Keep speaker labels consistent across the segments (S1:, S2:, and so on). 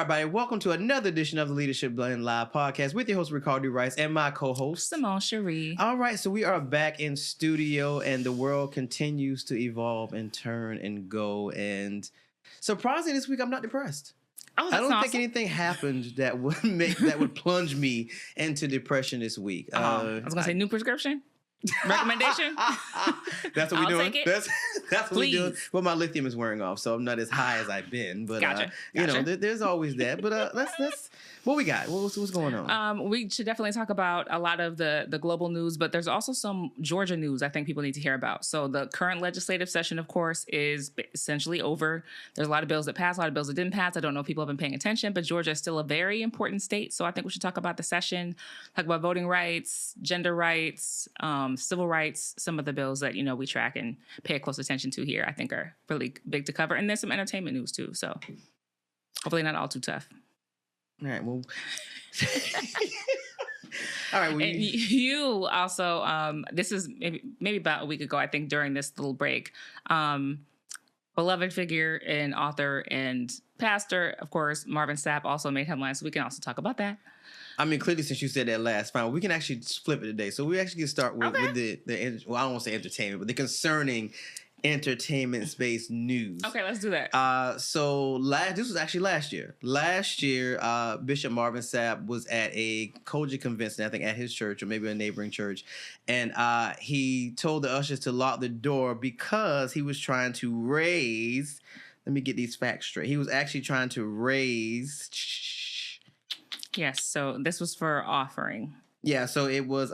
S1: everybody. Welcome to another edition of the Leadership Blend Live podcast with your host, Ricardo Rice, and my co-host,
S2: Simone Cherie.
S1: All right, so we are back in studio, and the world continues to evolve and turn and go. And surprisingly, this week, I'm not depressed.
S2: Oh,
S1: I don't
S2: awesome.
S1: think anything happened that would plunge me into depression this week.
S2: I was gonna say new prescription recommendation.
S1: That's what we're doing.
S2: Take it.
S1: That's what we're doing. Well, my lithium is wearing off, so I'm not as high as I've been. But
S2: Gotcha.
S1: you know, there's always that. But let's what we got. What's going on?
S2: We should definitely talk about a lot of the global news, but there's also some Georgia news I think people need to hear about. So the current legislative session, of course, is essentially over. There's a lot of bills that passed, a lot of bills that didn't pass. I don't know if people have been paying attention, but Georgia is still a very important state. So I think we should talk about the session, talk about voting rights, gender rights, civil rights, some of the bills that, we track and pay close attention to here, I think are really big to cover. And there's some entertainment news too. So hopefully not all too tough.
S1: All right. Well, all right. Well,
S2: and you also, this is maybe about a week ago, I think, during this little break, beloved figure and author and pastor, of course, Marvin Sapp also made headlines. So we can also talk about that.
S1: I mean, clearly, since you said that last time, we can actually flip it today. So we actually can start with the well, I don't want to say entertainment, but the concerning entertainment-based news.
S2: Okay, let's do that.
S1: So this was actually last year. Last year, Bishop Marvin Sapp was at a Kojic convention, I think at his church or maybe a neighboring church, and he told the ushers to lock the door because he was trying to raise. Let me get these facts straight. He was actually trying to raise.
S2: Yes. So this was for offering.
S1: Yeah. So it was.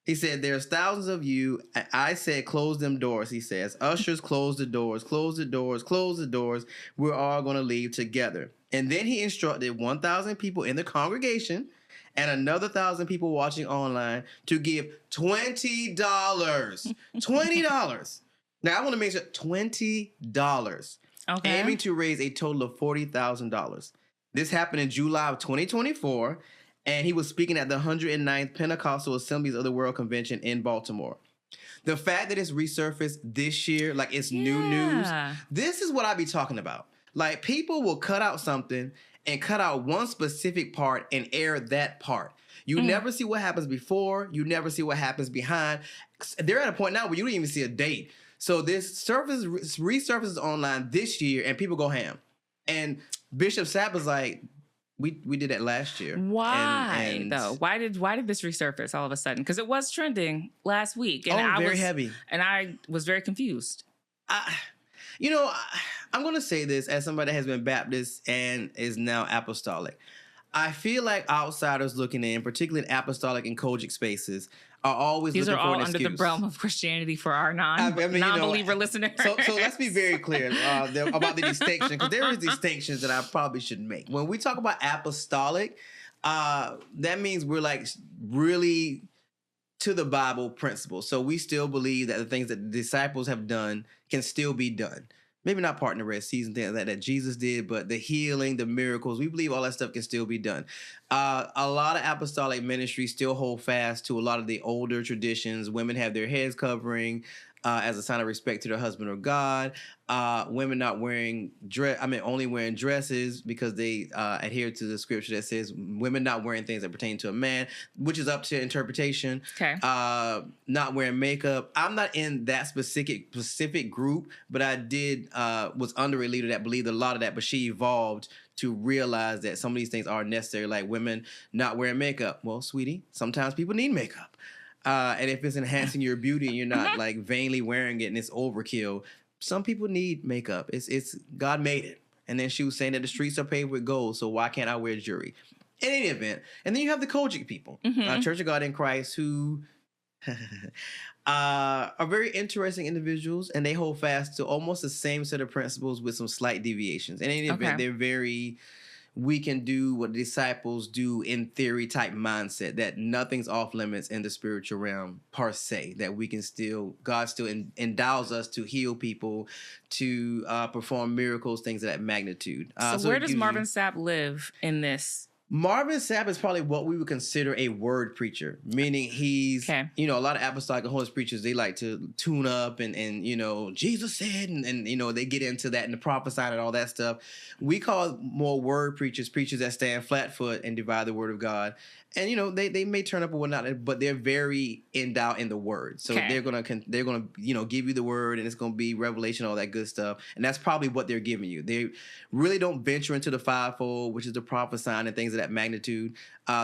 S1: He said, "There's thousands of you. I said, close them doors." He says, "Ushers, close the doors, close the doors, close the doors. We're all going to leave together." And then he instructed 1,000 people in the congregation and another 1,000 people watching online to give $20. $20. Now, I want to make sure $20.
S2: Okay.
S1: Aiming to raise a total of $40,000. This happened in July of 2024. And he was speaking at the 109th Pentecostal Assemblies of the World Convention in Baltimore. The fact that it's resurfaced this year, like it's new news, this is what I be talking about. Like people will cut out something and cut out one specific part and air that part. You never see what happens before. You never see what happens behind. They're at a point now where you don't even see a date. So this resurfaces online this year and people go ham. And Bishop Sapp is like, We did that last year.
S2: Why though? Why did this resurface all of a sudden? Because it was trending last week, and
S1: heavy.
S2: And I was very confused.
S1: I'm going to say this as somebody that has been Baptist and is now apostolic. I feel like outsiders looking in, particularly in apostolic and Kojic spaces, are always
S2: These
S1: looking for an excuse.
S2: These are all under the realm of Christianity for our non-believer listeners.
S1: So let's be very clear about the distinction, because there is distinctions that I probably should make. When we talk about apostolic, that means we're like really to the Bible principles. So we still believe that the things that the disciples have done can still be done. Maybe not part in the Red Sea and things like that Jesus did, but the healing, the miracles, we believe all that stuff can still be done. A lot of apostolic ministries still hold fast to a lot of the older traditions. Women have their heads covering as a sign of respect to their husband or God. Women not wearing only wearing dresses because they adhere to the scripture that says women not wearing things that pertain to a man, which is up to interpretation.
S2: Okay.
S1: Not wearing makeup. I'm not in that specific group, but I was under a leader that believed a lot of that, but she evolved to realize that some of these things are necessary, like women not wearing makeup. Well, sweetie, sometimes people need makeup. And if it's enhancing your beauty and you're not like vainly wearing it and it's overkill, some people need makeup. It's God made it. And then she was saying that the streets are paved with gold, so why can't I wear jewelry? In any event. And then you have the Kojic people, Church of God in Christ, who are very interesting individuals, and they hold fast to almost the same set of principles with some slight deviations. In any event, they're very... we can do what the disciples do in theory type mindset, that nothing's off limits in the spiritual realm per se, that we can God still endows us to heal people, to perform miracles, things of that magnitude.
S2: So where does Marvin Sapp live in this
S1: Marvin Sapp is probably what we would consider a word preacher, meaning he's,
S2: Okay.
S1: a lot of apostolic and Holy preachers, they like to tune up and Jesus said, and they get into that and the prophesying and all that stuff. We call more word preachers that stand flat foot and divide the word of God. And they may turn up or whatnot, but they're very endowed in the word. So
S2: Okay.
S1: they're gonna give you the word, and it's gonna be revelation, all that good stuff. And that's probably what they're giving you. They really don't venture into the fivefold, which is the prophesying and things of that magnitude.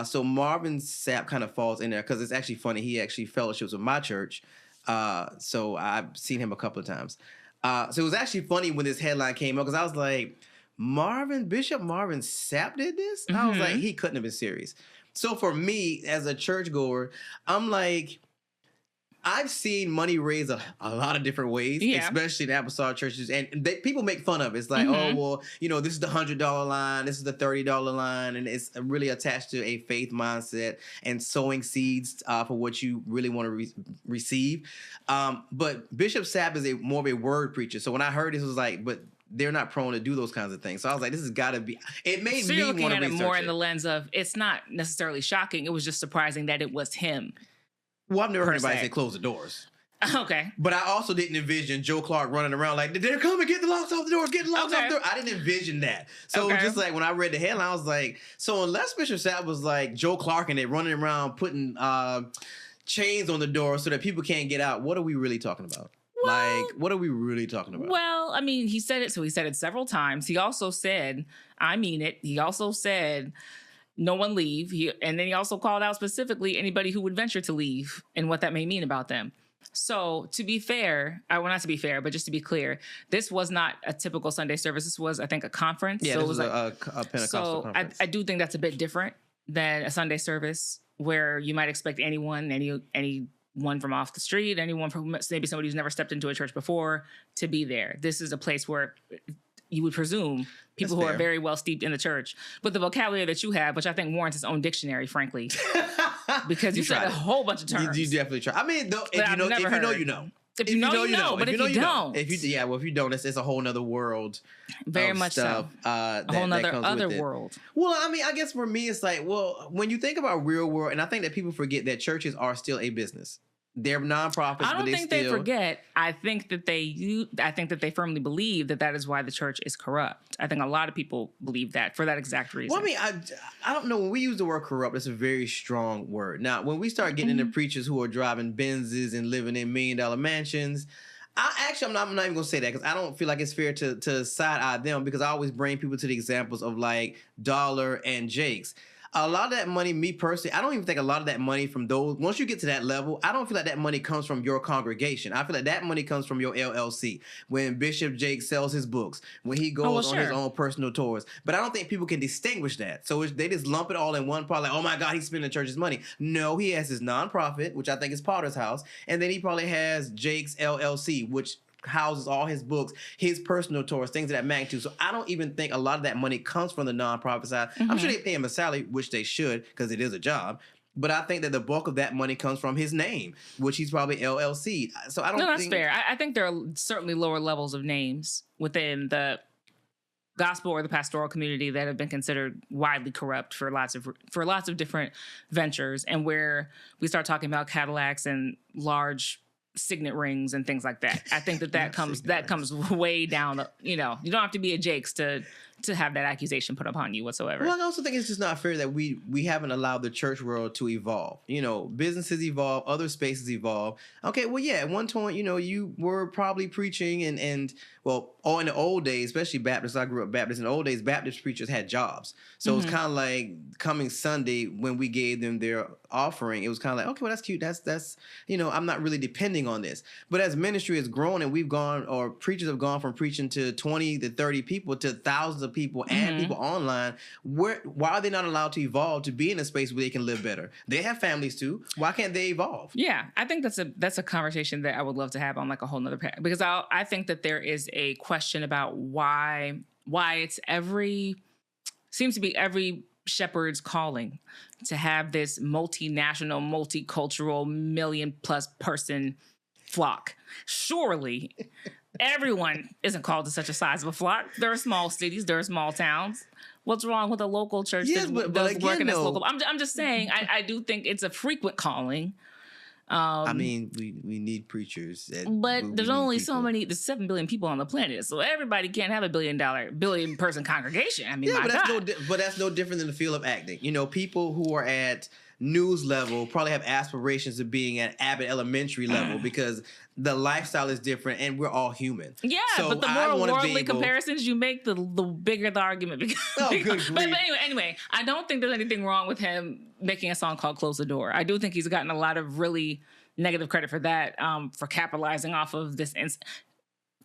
S1: So Marvin Sapp kind of falls in there because it's actually funny. He actually fellowships with my church, so I've seen him a couple of times. So it was actually funny when this headline came up because I was like, Bishop Marvin Sapp did this? And I was like, he couldn't have been serious. So for me, as a churchgoer, I'm like, I've seen money raised a lot of different ways, especially in apostolic churches, and people make fun of it. It's like, oh, well, this is the $100 line, this is the $30 line, and it's really attached to a faith mindset and sowing seeds for what you really want to receive. But Bishop Sapp is more of a word preacher. So when I heard this, it was like, but they're not prone to do those kinds of things. So I was like, this has got to be. It made
S2: so
S1: me
S2: you're
S1: want to
S2: looking at it
S1: research
S2: more in the lens of it's not necessarily shocking. It was just surprising that it was him.
S1: Well, I've never heard anybody
S2: se.
S1: say close the doors.
S2: Okay.
S1: But I also didn't envision Joe Clark running around like, they're coming, get the locks off the doors, get the locks off the door. I didn't envision that. So it was just like, when I read the headline, I was like, so unless Bishop Sapp was like Joe Clark and they're running around putting chains on the door so that people can't get out, what are we really talking about?
S2: Well,
S1: what are we really talking about?
S2: Well, I mean, he said it. So he said it several times. He also said, I mean it. He also said, no one leave. And then he also called out specifically anybody who would venture to leave and what that may mean about them. So to be fair, not to be fair, but just to be clear, this was not a typical Sunday service. This was, I think, a conference.
S1: Yeah,
S2: so
S1: this
S2: it was
S1: a Pentecostal conference.
S2: I do think that's a bit different than a Sunday service where you might expect anyone from off the street, anyone from maybe somebody who's never stepped into a church before to be there. This is a place where you would presume people who are very well steeped in the church. But the vocabulary that you have, which I think warrants its own dictionary, frankly, because you said a whole bunch of terms.
S1: You definitely try. I mean, though, if you know, you know.
S2: If you know, you know. But if you don't.
S1: If you don't, it's a whole nother world.
S2: Very much
S1: stuff,
S2: so. A whole nother world.
S1: Well, I mean, I guess for me, it's like, well, when you think about real world, and I think that people forget that churches are still a business. They're nonprofits.
S2: I don't think they forget. I think that they firmly believe that is why the church is corrupt. I think a lot of people believe that for that exact reason.
S1: Well, I mean, I don't know. When we use the word corrupt, it's a very strong word. Now, when we start getting into preachers who are driving Benzes and living in $1 million mansions, I'm not even going to say that because I don't feel like it's fair to side eye them, because I always bring people to the examples of like Dollar and Jakes. A lot of that money, me personally, I don't even think a lot of that money from those, once you get to that level, I don't feel like that money comes from your congregation. I feel like that money comes from your LLC. When Bishop Jake sells his books, when he goes on his own personal tours. But I don't think people can distinguish that. So they just lump it all in one part, like, oh my God, he's spending the church's money. No, he has his nonprofit, which I think is Potter's House. And then he probably has Jake's LLC, which houses all his books, his personal tours, things of that magnitude. So I don't even think a lot of that money comes from the nonprofit side. I'm sure they pay him a salary, which they should, because it is a job. But I think that the bulk of that money comes from his name, which he's probably LLC. So I don't think...
S2: No, that's fair. I think there are certainly lower levels of names within the gospel or the pastoral community that have been considered widely corrupt for lots of different ventures, and where we start talking about Cadillacs and large signet rings and things like that. I think that comes way down. You don't have to be a Jakes to have that accusation put upon you whatsoever.
S1: Well, I also think it's just not fair that we haven't allowed the church world to evolve. Businesses evolve, other spaces evolve. Okay, well, yeah, at one point, you were probably preaching and in the old days, especially Baptists, I grew up Baptist. In the old days, Baptist preachers had jobs. So it was kind of like coming Sunday when we gave them their offering, it was kind of like, okay, well, that's cute. That's I'm not really depending on this. But as ministry has grown and preachers have gone from preaching to 20 to 30 people to thousands of people and people online, why are they not allowed to evolve to be in a space where they can live better? They have families too. Why can't they evolve?
S2: Yeah, I think that's a conversation that I would love to have on like a whole nother path, because I think that there is a question about why it's seems to be every shepherd's calling to have this multinational, multicultural, 1 million+ person flock. Surely everyone isn't called to such a size of a flock. There are small cities, there are small towns. what's wrong with a local church
S1: Yes,
S2: that
S1: but
S2: does
S1: again,
S2: work in this
S1: though-
S2: local? I'm just saying, I do think it's a frequent calling.
S1: I mean, we need preachers.
S2: But
S1: we
S2: there's
S1: need
S2: only
S1: people.
S2: so many, there's 7 billion people on the planet, so everybody can't have a billion person congregation. I mean,
S1: Yeah,
S2: my
S1: but that's
S2: God.
S1: but that's no different than the field of acting. You know, people who are at news level probably have aspirations of being at Abbott Elementary level because the lifestyle is different and we're all human.
S2: Yeah,
S1: So
S2: but the
S1: I
S2: more
S1: wanna be
S2: worldly
S1: able-
S2: comparisons you make, the bigger the argument becomes.
S1: Oh, good
S2: but
S1: grief.
S2: anyway, I don't think there's anything wrong with him making a song called "Close the Door." I do think he's gotten a lot of really negative credit for that, for capitalizing off of this.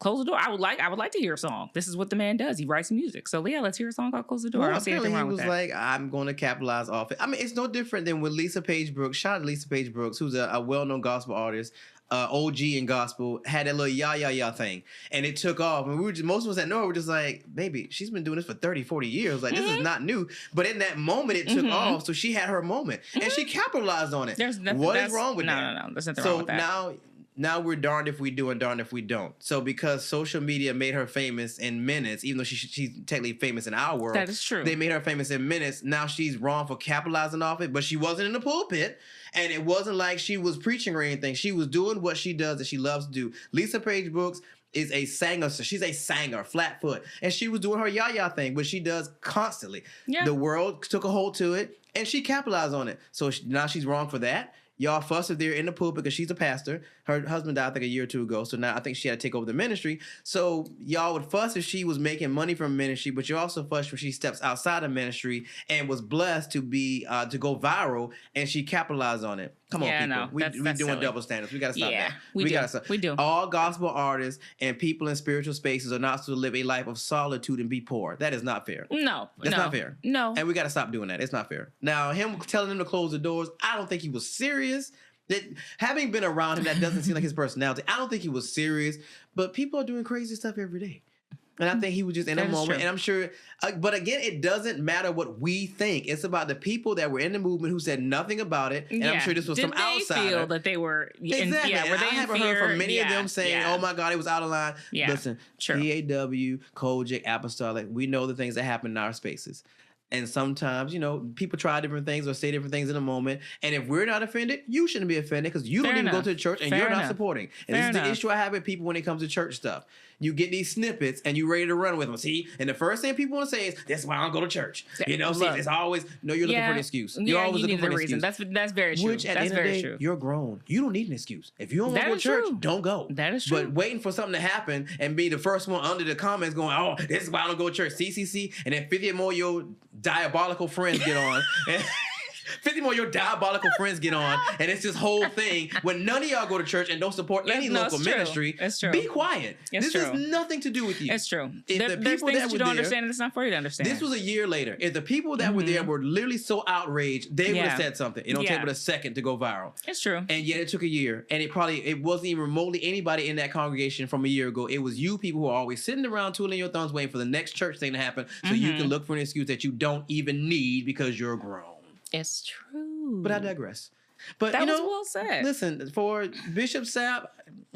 S2: Close the Door. I would like to hear a song. This is what the man does. He writes music. So yeah, let's hear a song called "Close the Door." I
S1: Well,
S2: don't see
S1: apparently
S2: anything
S1: he
S2: wrong with
S1: was
S2: that.
S1: like, I'm going to capitalize off it. I mean, it's no different than when Lisa Page Brooks, shout out to Lisa Page Brooks, who's a well-known gospel artist, OG in gospel, had that little ya thing. And it took off. And we were just, most of us that know her were just like, baby, she's been doing this for 30, 40 years. Like, this is not new. But in that moment, it took off. So she had her moment. And she capitalized on it.
S2: There's nothing.
S1: What is wrong with that?
S2: No. There's nothing
S1: So
S2: wrong with that.
S1: now we're darned if we do and darned if we don't. So because social media made her famous in minutes, even though she's technically famous in our world,
S2: That is true.
S1: They made her famous in minutes. Now she's wrong for capitalizing off it, but she wasn't in the pulpit, and it wasn't like she was preaching or anything. She was doing what she does that she loves to do. Lisa Page Brooks is a singer. So she's a singer, flat foot, and she was doing her ya thing, which she does constantly.
S2: Yeah.
S1: The world took a hold to it, and she capitalized on it. So now she's wrong for that. Y'all fuss if they're in the pulpit because she's a pastor. Her husband died, I think, a year or two ago. So now I think she had to take over the ministry. So y'all would fuss if she was making money from ministry, but you also fuss when she steps outside of ministry and was blessed to be to go viral, and she capitalized on it. Come on,
S2: Yeah,
S1: people.
S2: no,
S1: we
S2: that's
S1: doing
S2: silly.
S1: double standards. We got to stop
S2: Yeah,
S1: that.
S2: we do.
S1: Gotta stop.
S2: We do.
S1: All gospel artists and people in spiritual spaces are not supposed to live a life of solitude and be poor. That is not fair.
S2: No,
S1: That's not fair.
S2: No,
S1: And we got to stop doing that. It's not fair. Now, him telling them to close the doors, I don't think he was serious. That having been around him, that doesn't seem like his personality. I don't think he was serious, but people are doing crazy stuff every day. And I think he was just in
S2: That
S1: a
S2: is
S1: moment.
S2: true.
S1: And I'm sure, but again, it doesn't matter what we think. It's about the people that were in the movement who said nothing about it. And I'm sure this was
S2: Did
S1: some
S2: they
S1: outsider.
S2: feel that they were
S1: Exactly.
S2: Yeah, were
S1: And
S2: they
S1: I
S2: in
S1: haven't
S2: fear?
S1: heard from many of them saying,
S2: yeah.
S1: "Oh my God, it was out of line."
S2: Yeah,
S1: Listen,
S2: true.
S1: PAW, Kojic, Apostolic, we know the things that happen in our spaces. And sometimes, you know, people try different things or say different things in a moment. And if we're not offended, you shouldn't be offended because you
S2: Fair
S1: don't even go
S2: enough.
S1: to the church and
S2: Fair
S1: you're not
S2: enough.
S1: supporting. And
S2: Fair
S1: this is the
S2: enough.
S1: issue I have with people when it comes to church stuff. You get these snippets and you ready to run with them. See, and the first thing people want to say is, "That's why I don't go to church." You know, see,
S2: Look.
S1: it's always no. You're looking for an excuse. You're always
S2: you
S1: looking
S2: need
S1: for
S2: a
S1: an
S2: reason.
S1: excuse.
S2: That's very true.
S1: Which at
S2: That's
S1: the end of
S2: very
S1: the day,
S2: true.
S1: you're grown. You don't need an excuse. If you don't want to
S2: That
S1: go to
S2: is
S1: church,
S2: true.
S1: don't go.
S2: That is true.
S1: But waiting for something to happen and be the first one under the comments going, "Oh, this is why I don't go to church." CCC, and then 50 more of your diabolical friends get on. And 50 more of your diabolical friends get on, and it's this whole thing when none of y'all go to church and don't support any
S2: No,
S1: local
S2: it's true.
S1: ministry.
S2: It's true.
S1: Be quiet.
S2: It's
S1: this
S2: true.
S1: has nothing to do with you.
S2: It's true.
S1: If the
S2: There's
S1: people
S2: things
S1: that
S2: that you
S1: were
S2: don't
S1: there-
S2: understand, and it's not for you to understand.
S1: This was a year later. If the people that were there were literally so outraged, they would
S2: Yeah.
S1: have said something. It don't take
S2: Yeah.
S1: but a second to go viral.
S2: It's true.
S1: And yet it took a year. And it wasn't even remotely anybody in that congregation from a year ago. It was you people who are always sitting around twiddling your thumbs waiting for the next church thing to happen so you can look for an excuse that you don't even need because you're grown.
S2: It's true.
S1: But I digress. But
S2: That
S1: you
S2: was
S1: know,
S2: well said.
S1: listen, for Bishop Sapp,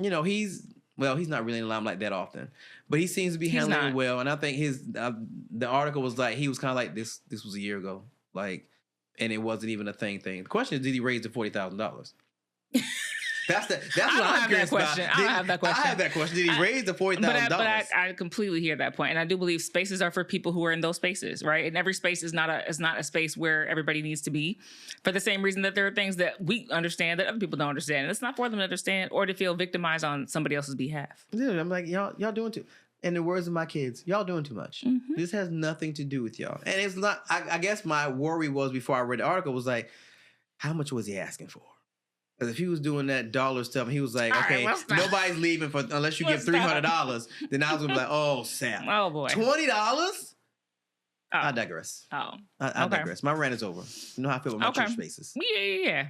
S1: you know, he's not really in the limelight that often. But he seems to be
S2: He's
S1: handling
S2: not.
S1: it well. And I think the article was like, he was kind of like, this was a year ago. Like, and it wasn't even a thing. The question is, did he raise the $40,000? That's what
S2: don't
S1: I'm
S2: have that
S1: curious about.
S2: question. I don't have that question.
S1: I have that question. Did he raise the $40,000?
S2: But I completely hear that point, and I do believe spaces are for people who are in those spaces, right? And every space is not a space where everybody needs to be, for the same reason that there are things that we understand that other people don't understand, and it's not for them to understand or to feel victimized on somebody else's behalf.
S1: Dude, I'm like, y'all doing too. In the words of my kids, y'all doing too much.
S2: Mm-hmm.
S1: This has nothing to do with y'all. And it's not, I guess my worry was before I read the article was like, how much was he asking for? Because if he was doing that dollar stuff, he was like,
S2: All right,
S1: okay,
S2: let's stop.
S1: nobody's leaving unless you give
S2: Let's stop.
S1: $300. Then I was gonna be like, oh, Sam,
S2: Oh boy.
S1: $20?
S2: Oh.
S1: I digress.
S2: Oh.
S1: I
S2: Okay.
S1: digress. My rant is over. You know how I feel about my
S2: Okay.
S1: church spaces.
S2: Yeah.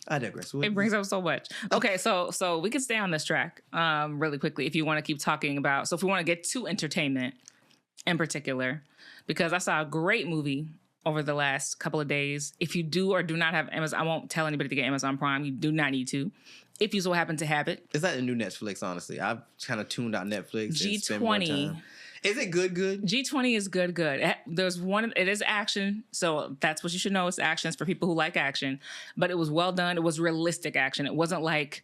S1: I digress.
S2: It brings up so much. Okay, so we can stay on this track really quickly if you want to keep talking about. So if we want to get to entertainment in particular, because I saw a great movie over the last couple of days. If you do or do not have Amazon, I won't tell anybody to get Amazon Prime. You do not need to. If you so happen to have it,
S1: It's not the new Netflix, honestly. I've kind of tuned out Netflix. and spent more
S2: G20.
S1: time. Is it good?
S2: G20 is good. There's one. It is action, so that's what you should know. It's action. It's for people who like action, but it was well done. It was realistic action. It wasn't like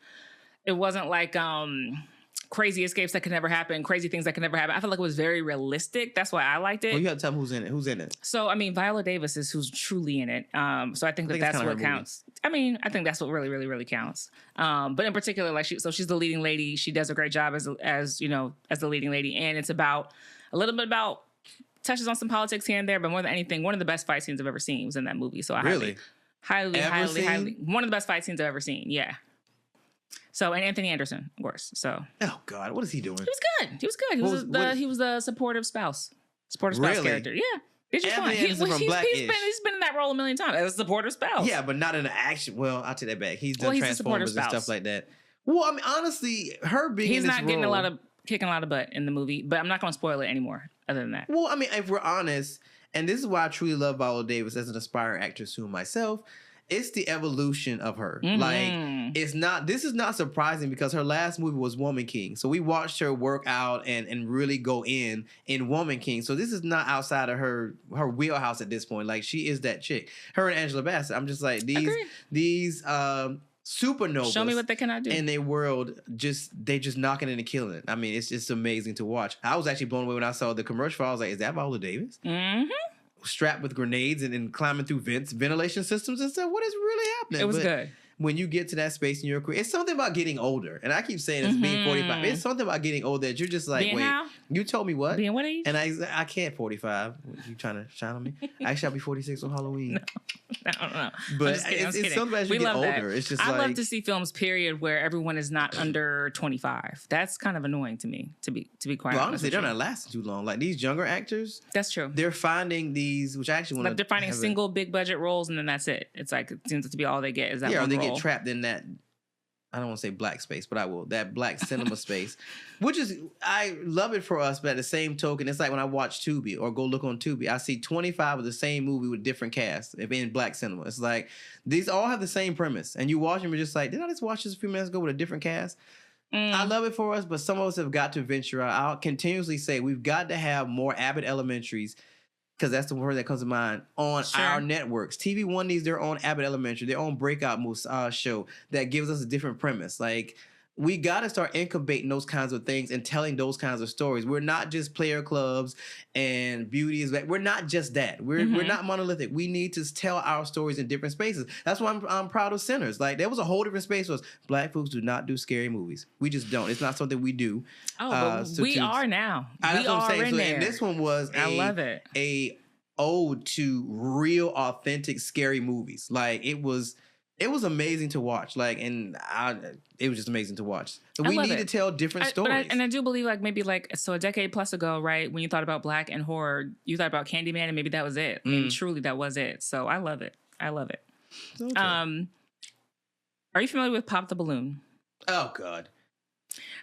S2: crazy escapes that could never happen, crazy things that could never happen. I feel like it was very realistic. That's why I liked it.
S1: Well, you have to tell me who's in it.
S2: So, I mean, Viola Davis is who's truly in it. So I think that's what counts. I mean, I think that's what really, really, really counts. But in particular, like she's the leading lady. She does a great job as the leading lady. And it's a little bit about, touches on some politics here and there, but more than anything, one of the best fight scenes I've ever seen was in that movie. So I highly, one of the best fight scenes I've ever seen. Yeah. So, and Anthony Anderson, of course. So,
S1: oh God, what is he doing?
S2: He was good. He was the supportive spouse character. Yeah, it's just fun. He's been in that role a million times as a supportive spouse.
S1: Yeah, but not in an action. Well, I'll take that back. He's done Transformers and stuff like that. Well, I mean, honestly, her being in this role,
S2: kicking a lot of butt in the movie, but I'm not going to spoil it anymore. Other than that,
S1: well, I mean, if we're honest, and this is why I truly love Viola Davis as an aspiring actress to myself. It's the evolution of her.
S2: Mm-hmm.
S1: Like, this is not surprising because her last movie was Woman King. So we watched her work out and really go in Woman King. So this is not outside of her wheelhouse at this point. Like, she is that chick. Her and Angela Bassett. I'm just like, these supernovas.
S2: Show me what they cannot do.
S1: In their world, they just knocking it and killing it. I mean, it's just amazing to watch. I was actually blown away when I saw the commercial. I was like, is that Viola Davis?
S2: Mm-hmm.
S1: Strapped with grenades and climbing through ventilation systems and stuff. What is really happening?
S2: It was good.
S1: When you get to that space in your career, it's something about getting older. And I keep saying it's being 45. It's something about getting older that you're just like,
S2: being
S1: wait,
S2: how?
S1: You told me what?
S2: Being what age?
S1: And I can't 45. You trying to shine on me? Actually, I'll be 46 on Halloween.
S2: No.
S1: But it's something as you get older. It's just
S2: I love to see films, period, where everyone is not under 25. That's kind of annoying to me, to be quite honest.
S1: Honestly, they're not lasting too long. Like these younger actors.
S2: That's true.
S1: They're finding these, which I actually want to.
S2: Like they're finding single big budget roles and then that's it. It's like, it seems to be all they get is that one
S1: or they
S2: role.
S1: get trapped in that, I don't want to say black space, but I will. That black cinema space, which is, I love it for us, but at the same token, it's like when I watch Tubi or go look on Tubi, I see 25 of the same movie with different casts if in black cinema. It's like, these all have the same premise. And you watch them and you're just like, did I just watch this a few minutes ago with a different cast? I love it for us, but some of us have got to venture out. I'll continuously say we've got to have more Abbott Elementaries, because that's the word that comes to mind, on our networks. TV One needs their own Abbott Elementary, their own breakout show that gives us a different premise. Like, we got to start incubating those kinds of things and telling those kinds of stories. We're not just player clubs and beauty is back. We're not just that. We're not monolithic. We need to tell our stories in different spaces. That's why I'm proud of Sinners. Like, there was a whole different space for us. Black folks do not do scary movies. We just don't. It's not something we do.
S2: Oh, but we are now. We are in there.
S1: And this one was
S2: I love it.
S1: A ode to real, authentic, scary movies. Like, it was amazing to watch. Like, it was just amazing to watch. We need to tell different stories.
S2: I do believe, like, maybe like, so a decade plus ago, right, when you thought about black and horror, you thought about Candyman, and maybe that was it. I mean, truly, that was it. So I love it. Okay. Are you familiar with Pop the Balloon?
S1: Oh God.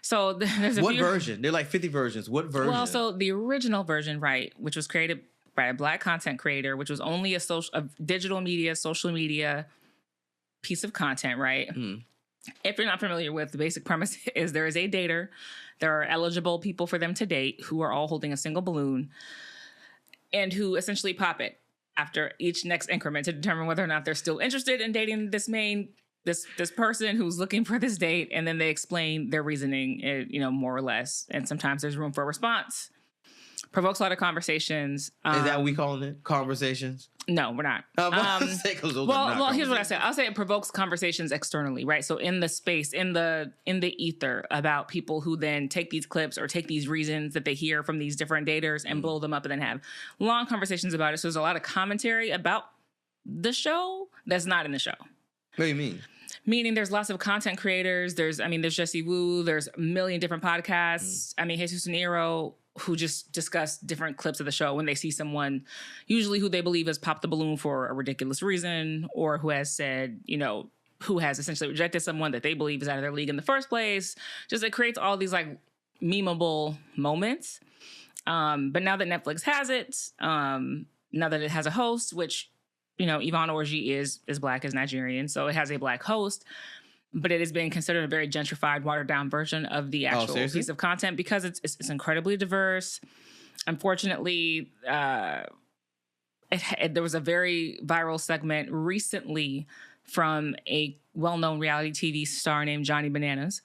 S2: So there's
S1: what version? There are like 50 versions. What version?
S2: Well, so the original version, right, which was created by a black content creator, which was only a digital media, social media piece of content, right? If you're not familiar with the basic premise, is there is a dater. There are eligible people for them to date who are all holding a single balloon and who essentially pop it after each next increment to determine whether or not they're still interested in dating this person who's looking for this date. And then they explain their reasoning, more or less. And sometimes there's room for a response. Provokes a lot of conversations.
S1: Is that what we calling it? Conversations?
S2: No, we're not. Well, here's what I said. I'll say it provokes conversations externally, right? So in the space, in the ether, about people who then take these clips or take these reasons that they hear from these different daters and blow them up and then have long conversations about it. So there's a lot of commentary about the show that's not in the show.
S1: What do you mean?
S2: Meaning there's lots of content creators. There's Jesse Wu. There's a million different podcasts. Jesus Nero, who just discuss different clips of the show when they see someone, usually who they believe has popped the balloon for a ridiculous reason, or who has said, who has essentially rejected someone that they believe is out of their league in the first place. Just, it creates all these like memeable moments. But now that Netflix has it, now that it has a host, which, Yvonne Orji is black, is Nigerian, so it has a black host. But it has been considered a very gentrified, watered down version of the actual piece of content because it's incredibly diverse. Unfortunately, there was a very viral segment recently from a well-known reality TV star named Johnny Bananas,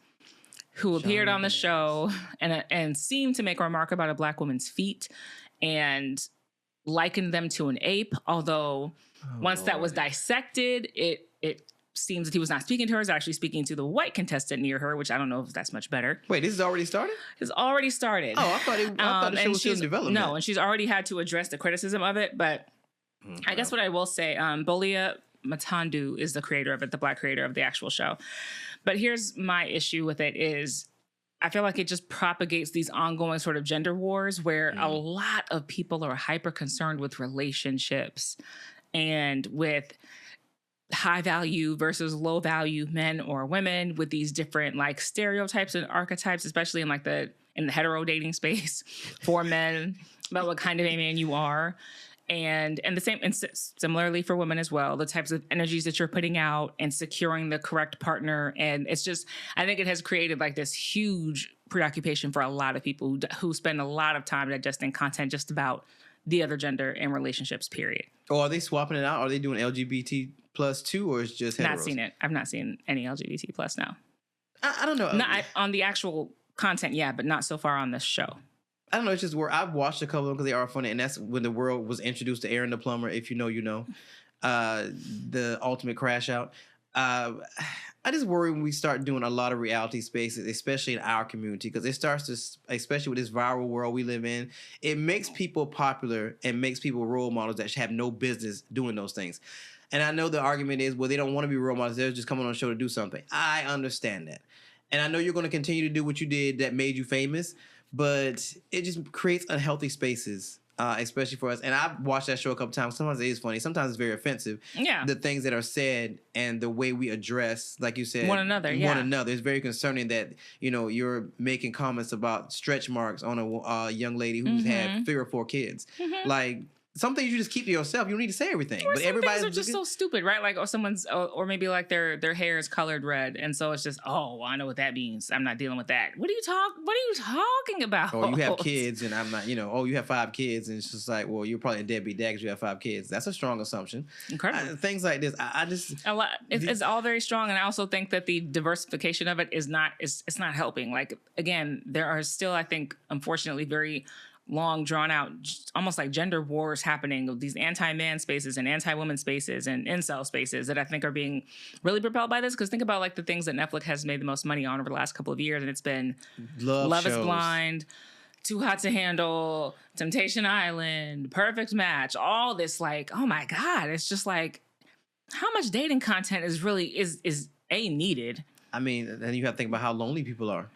S2: who appeared on the show and seemed to make a remark about a Black woman's feet and likened them to an ape. Although once that was dissected, it seems that he was not speaking to her. He was actually speaking to the white contestant near her, which I don't know if that's much better.
S1: Wait, this has already started?
S2: It's already started.
S1: Oh, I thought the show was still in development.
S2: No, and she's already had to address the criticism of it. But I guess what I will say, Bolia Matandu is the creator of it, the Black creator of the actual show. But here's my issue with it is I feel like it just propagates these ongoing sort of gender wars where a lot of people are hyper concerned with relationships and with high value versus low value men or women, with these different like stereotypes and archetypes, especially in like in the hetero dating space for men about what kind of a man you are. And the same, and similarly for women as well, the types of energies that you're putting out and securing the correct partner. And it's just, I think it has created like this huge preoccupation for a lot of people who spend a lot of time digesting content just about the other gender and relationships, period.
S1: Or are they swapping it out? Are they doing LGBT plus too, or is it just heteros?
S2: Not seen it. I've not seen any LGBT plus now.
S1: I don't know.
S2: Not on the actual content, yeah, but not so far on this show.
S1: I don't know. It's just where I've watched a couple of them because they are funny, and that's when the world was introduced to Aaron the Plumber. If you know, you know, the ultimate crash out. I just worry when we start doing a lot of reality spaces, especially in our community, because it starts to, especially with this viral world we live in, it makes people popular and makes people role models that have no business doing those things. And I know the argument is, well, they don't want to be role models. They're just coming on the show to do something. I understand that. And I know you're going to continue to do what you did that made you famous, but it just creates unhealthy spaces, especially for us. And I've watched that show a couple times. Sometimes it is funny. Sometimes it's very offensive.
S2: Yeah.
S1: The things that are said and the way we address, like you said,
S2: one another.
S1: It's very concerning that, you know, you're making comments about stretch marks on a young lady who's had 3 or 4 kids. Like, some things you just keep to yourself. You don't need to say everything.
S2: Or
S1: but
S2: some
S1: everybody's
S2: things are just so stupid, right? Like, or maybe like their hair is colored red, and so it's just, oh, I know what that means. I'm not dealing with that. What are you talking about?
S1: Or you have kids, and I'm not. You know, you have 5 kids, and it's just like, well, you're probably a deadbeat dad because you have 5 kids. That's a strong assumption.
S2: Incredible.
S1: Things like this, I just
S2: a lot. It's all very strong, and I also think that the diversification of it is not helping. Like, again, there are still, I think, unfortunately, very long drawn out, almost like gender wars happening of these anti-man spaces and anti-woman spaces and incel spaces that I think are being really propelled by this. Because think about like the things that Netflix has made the most money on over the last couple of years, and it's been Love is Blind, Too Hot to Handle, Temptation Island, Perfect Match, all this like, oh my God, it's just like how much dating content is needed. I mean,
S1: and you have to think about how lonely people are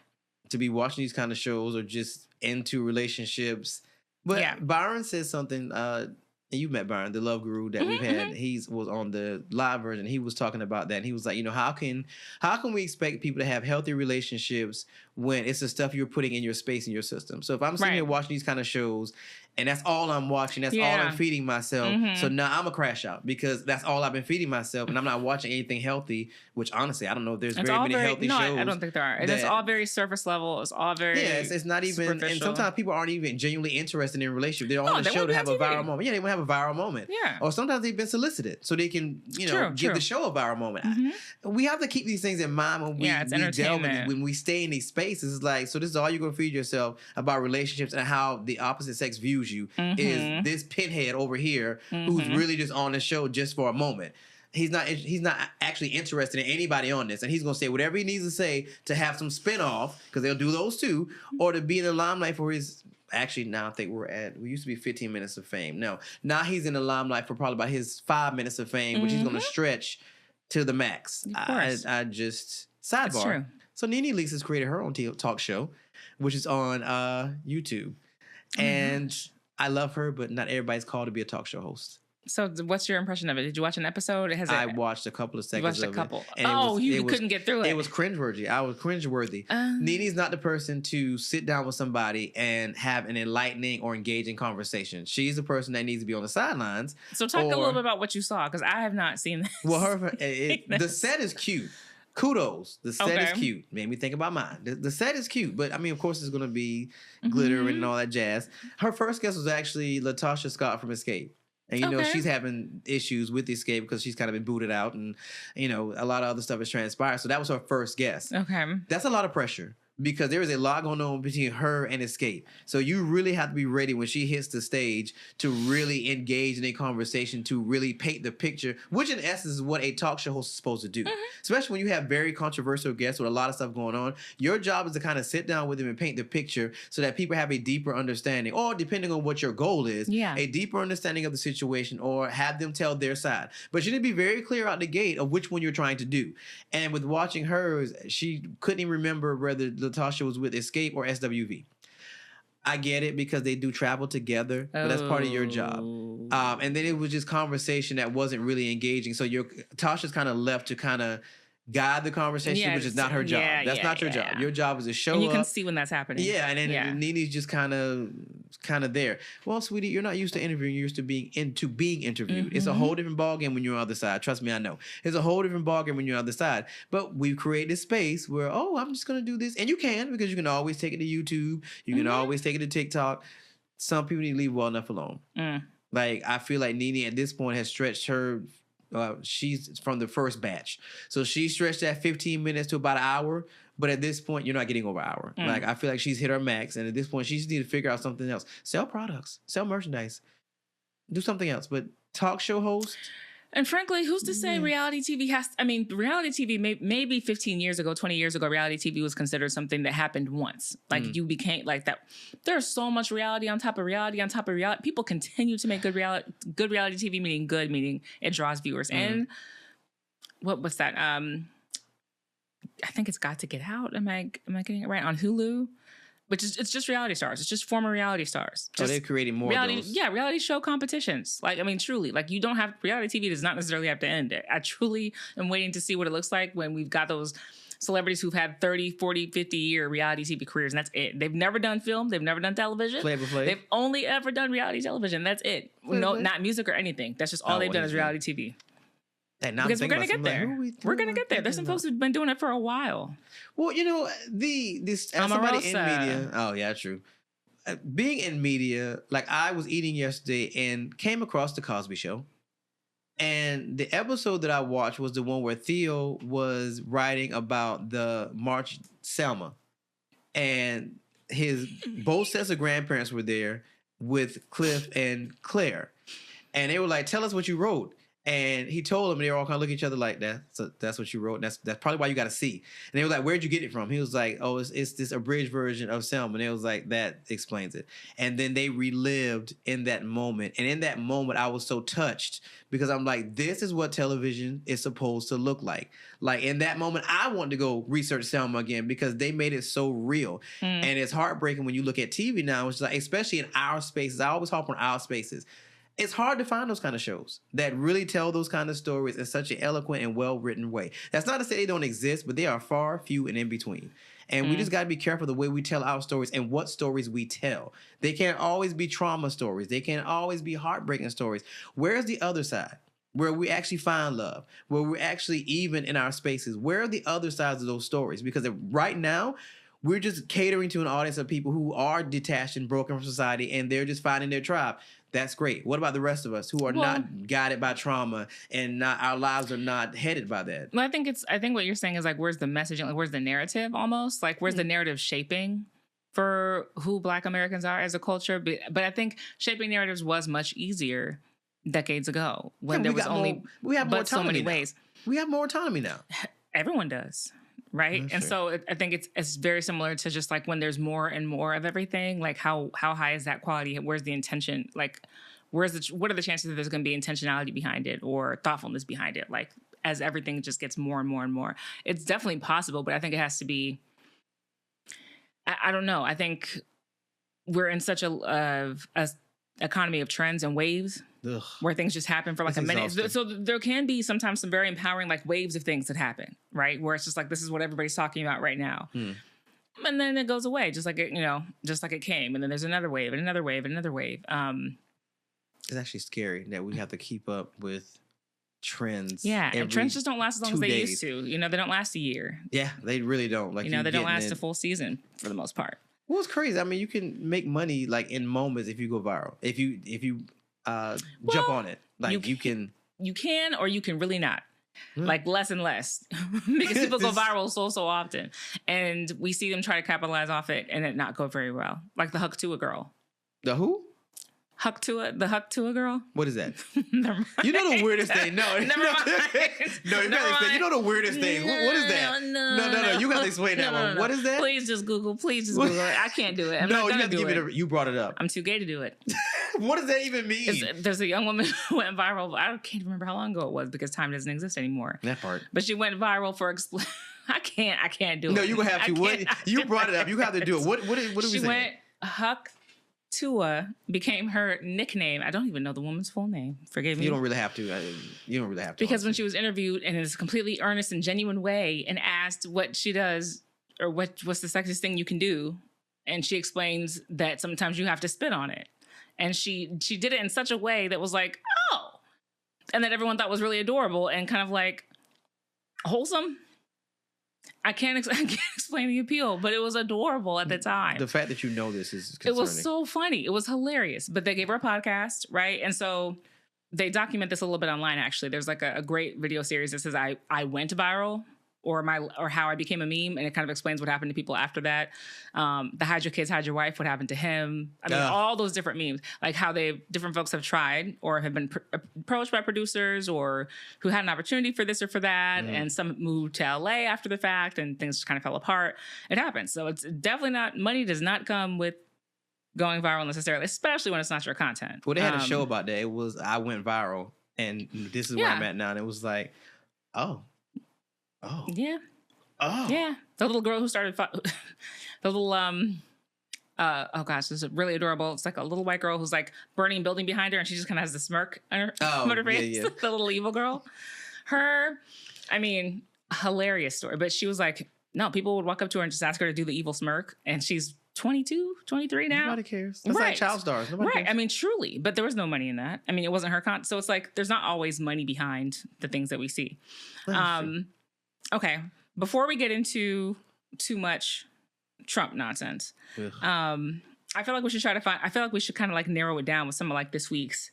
S1: to be watching these kind of shows or just into relationships. But yeah. Byron says something, and you met Byron, the love guru that we've had. He was on the live version. He was talking about that. And he was like, you know, how can we expect people to have healthy relationships when it's the stuff you're putting in your space in your system? So if I'm sitting here watching these kind of shows and that's all I'm watching, that's all I'm feeding myself. So now I'm a crash out because that's all I've been feeding myself, and I'm not watching anything healthy, which honestly, I don't know if there's very many healthy shows.
S2: I don't think there are. It's all very surface level. It's all very
S1: it's not even, and sometimes people aren't even genuinely interested in a relationship. They're on the show to have a viral moment. Yeah, they want to have a viral moment.
S2: Yeah.
S1: Or sometimes they've been solicited so they can, give the show a viral moment. We have to keep these things in mind when when we stay in these spaces. It's like, so this is all you're going to feed yourself about relationships and how the opposite sex views you is this pinhead over here who's really just on the show just for a moment. He's not actually interested in anybody on this, and he's gonna say whatever he needs to say to have some spinoff, because they'll do those too, or to be in the limelight for his. Actually, now I think we used to be 15 minutes of fame. No, now he's in the limelight for probably about his 5 minutes of fame, which he's gonna stretch to the max.
S2: Of course.
S1: I just sidebar.
S2: That's true.
S1: So Nene Leakes has created her own talk show, which is on YouTube, and I love her, but not everybody's called to be a talk show host.
S2: So what's your impression of it? Did you watch an episode?
S1: I watched a couple of seconds
S2: of it. You watched a couple. You couldn't get through it.
S1: It was cringeworthy. I was cringeworthy. Nene's not the person to sit down with somebody and have an enlightening or engaging conversation. She's the person that needs to be on the sidelines.
S2: So talk a little bit about what you saw, because I have not seen this.
S1: Well, the set is cute. kudos. The set is
S2: Okay.
S1: cute. Made me think about mine. The set is cute, but I mean, of course, it's going to be glitter and all that jazz. Her first guest was actually Latasha Scott from Escape. And, you know,
S2: Okay.
S1: she's having issues with Escape because she's kind of been booted out and, you know, a lot of other stuff has transpired. So that was her first guest.
S2: Okay.
S1: That's a lot of pressure because there is a lot going on between her and Escape. So you really have to be ready when she hits the stage to really engage in a conversation, to really paint the picture, which in essence is what a talk show host is supposed to do. Especially when you have very controversial guests with a lot of stuff going on. Your job is to kind of sit down with them and paint the picture so that people have a deeper understanding, or depending on what your goal is, a deeper understanding of the situation, or have them tell their side. But you need to be very clear out the gate of which one you're trying to do. And with watching hers, she couldn't even remember whether Latasha was with Escape or SWV. I get it because they do travel together, but that's part of your job. And then it was just conversation that wasn't really engaging. So Tasha's kind of left to kind of guide the conversation, which is not her job. That's not your job. Your job is to show up.
S2: And you can see when that's happening.
S1: Yeah, and then Nene's just kind of there. Well, sweetie, you're not used to interviewing. You're used to being interviewed. It's a whole different ballgame when you're on the other side. Trust me, I know. It's a whole different ballgame when you're on the other side. But we've created a space where, I'm just going to do this. And you can, because you can always take it to YouTube. You can always take it to TikTok. Some people need to leave well enough alone. Like, I feel like Nene at this point has stretched her... she's from the first batch. So she stretched that 15 minutes to about an hour. But at this point, you're not getting over an hour. Like, I feel like she's hit her max. And at this point, she just needs to figure out something else. Sell products. Sell merchandise. Do something else. But talk show host...
S2: And frankly, who's to say reality TV reality TV, maybe 15 years ago, 20 years ago, reality TV was considered something that happened once. Like you became like that. There's so much reality on top of reality on top of reality. People continue to make good reality TV, meaning it draws viewers. And what's that? I think it's Got to Get Out. Am I getting it right? On Hulu? Which is, it's just reality stars. It's just former reality stars.
S1: So they're creating more of those.
S2: Yeah, reality show competitions. Like, I mean, truly, like you don't have, reality TV does not necessarily have to end it. I truly am waiting to see what it looks like when we've got those celebrities who've had 30, 40, 50-year reality TV careers, and that's it. They've never done film. They've never done television.
S1: Flavor Flav.
S2: They've only ever done reality television. That's it. No, not music or anything. That's just all they've done is reality TV. Because we're going to get there. We're going to get there. There's some folks who've been doing it for a while.
S1: Well, you know, as somebody in media. Oh, yeah, true. Being in media, like I was eating yesterday and came across The Cosby Show. And the episode that I watched was the one where Theo was writing about the March Selma. And both sets of grandparents were there with Cliff and Claire. And they were like, tell us what you wrote. And he told them, and they were all kind of looking at each other like that. So that's what you wrote. And that's probably why you got to see. And they were like, where'd you get it from? He was like, oh, it's this abridged version of Selma. And they was like, that explains it. And then they relived in that moment. And in that moment, I was so touched because I'm like, this is what television is supposed to look like. Like in that moment, I wanted to go research Selma again because they made it so real. And it's heartbreaking when you look at TV now. It's like, especially in our spaces. I always hop on our spaces. It's hard to find those kind of shows that really tell those kind of stories in such an eloquent and well-written way. That's not to say they don't exist, but they are far, few, and in between. And we just got to be careful the way we tell our stories and what stories we tell. They can't always be trauma stories. They can't always be heartbreaking stories. Where's the other side? Where we actually find love, where we're actually even in our spaces. Where are the other sides of those stories? Because right now, we're just catering to an audience of people who are detached and broken from society, and they're just finding their tribe. That's great. What about the rest of us who are not guided by trauma and our lives are not headed by that?
S2: Well, I think what you're saying is like, where's the messaging? Like, where's the narrative almost? Like, where's the narrative shaping for who Black Americans are as a culture? But I think shaping narratives was much easier decades ago when there was only
S1: we have more
S2: so many ways.
S1: We have more autonomy now.
S2: Everyone does. Right. And so I think it's very similar to just like when there's more and more of everything, like how high is that quality? Where's the intention? Like, what are the chances that there's going to be intentionality behind it or thoughtfulness behind it? Like, as everything just gets more and more and more, it's definitely possible, but I think it has to be, I don't know. I think we're in such a economy of trends and waves. Ugh. Where things just happen for like a minute. So there can be sometimes some very empowering like waves of things that happen, right? Where it's just like, this is what everybody's talking about right now. And then it goes away just like it came. And then there's another wave and another wave and another wave.
S1: It's actually scary that we have to keep up with trends.
S2: Yeah, and trends just don't last as long as
S1: 2
S2: they
S1: days.
S2: used to. You know, they don't last a year.
S1: Yeah, they really don't. Like
S2: You know, they don't
S1: getting
S2: last
S1: it.
S2: a full season for the most part.
S1: Well, it's crazy. I mean, you can make money like in moments if you go viral. If you jump on it, like you can.
S2: You can, or you can really not.
S1: Hmm.
S2: Like less and less, because people go viral so often, and we see them try to capitalize off it and it not go very well. Like the Huck Tua girl.
S1: The who?
S2: The Huck Tua girl.
S1: What is that?
S2: Never mind.
S1: You know the weirdest thing. No,
S2: Never mind.
S1: No, you gotta explain. You know the weirdest thing. What is that? No. You gotta explain that one. What is that?
S2: Please just Google. Please just Google it. I can't do it. I'm not
S1: you
S2: gonna
S1: have to
S2: do
S1: give
S2: it.
S1: it. You brought it up.
S2: I'm too gay to do it.
S1: What does that even mean?
S2: There's a young woman who went viral. I can't remember how long ago it was because time doesn't exist anymore.
S1: That part.
S2: But she went viral for I can't do it.
S1: No, you gonna have to. What you brought it up? You have to do it. What are we saying?
S2: She went Huck Tua became her nickname. I don't even know the woman's full name. Forgive me.
S1: You don't really have to. You don't really have to.
S2: Because when she was interviewed in this completely earnest and genuine way and asked what she does or what's the sexiest thing you can do, and she explains that sometimes you have to spit on it. And she did it in such a way that was like, oh, and that everyone thought was really adorable and kind of like wholesome. I can't explain the appeal, but it was adorable at the time.
S1: The fact that you know this is concerning.
S2: It was so funny. It was hilarious. But they gave her a podcast, right? And so they document this a little bit online, actually. There's like a great video series that says I went viral or how I became a meme. And it kind of explains what happened to people after that. The hide your kids, hide your wife, what happened to him. I mean, all those different memes, like how different folks have tried or have been approached by producers or who had an opportunity for this or for that. And some moved to LA after the fact and things just kind of fell apart. It happens. So it's definitely not, money does not come with going viral necessarily, especially when it's not your content.
S1: Well, they had a show about that. It was I went viral and this is where I'm at now. And it was like, oh.
S2: Yeah.
S1: Oh.
S2: Yeah. The little girl who started, the little, oh gosh, this is really adorable. It's like a little white girl who's like burning a building behind her and she just kind of has the smirk on her face. Yeah. The little evil girl. I mean, hilarious story. But she was like, no, people would walk up to her and just ask her to do the evil smirk. And she's 22, 23 now.
S1: Nobody cares. That's like child stars. Nobody cares.
S2: I mean, truly. But there was no money in that. I mean, it wasn't her content. So it's like, there's not always money behind the things that we see. Okay. Before we get into too much Trump nonsense, I feel like we should kind of like narrow it down with some of like this week's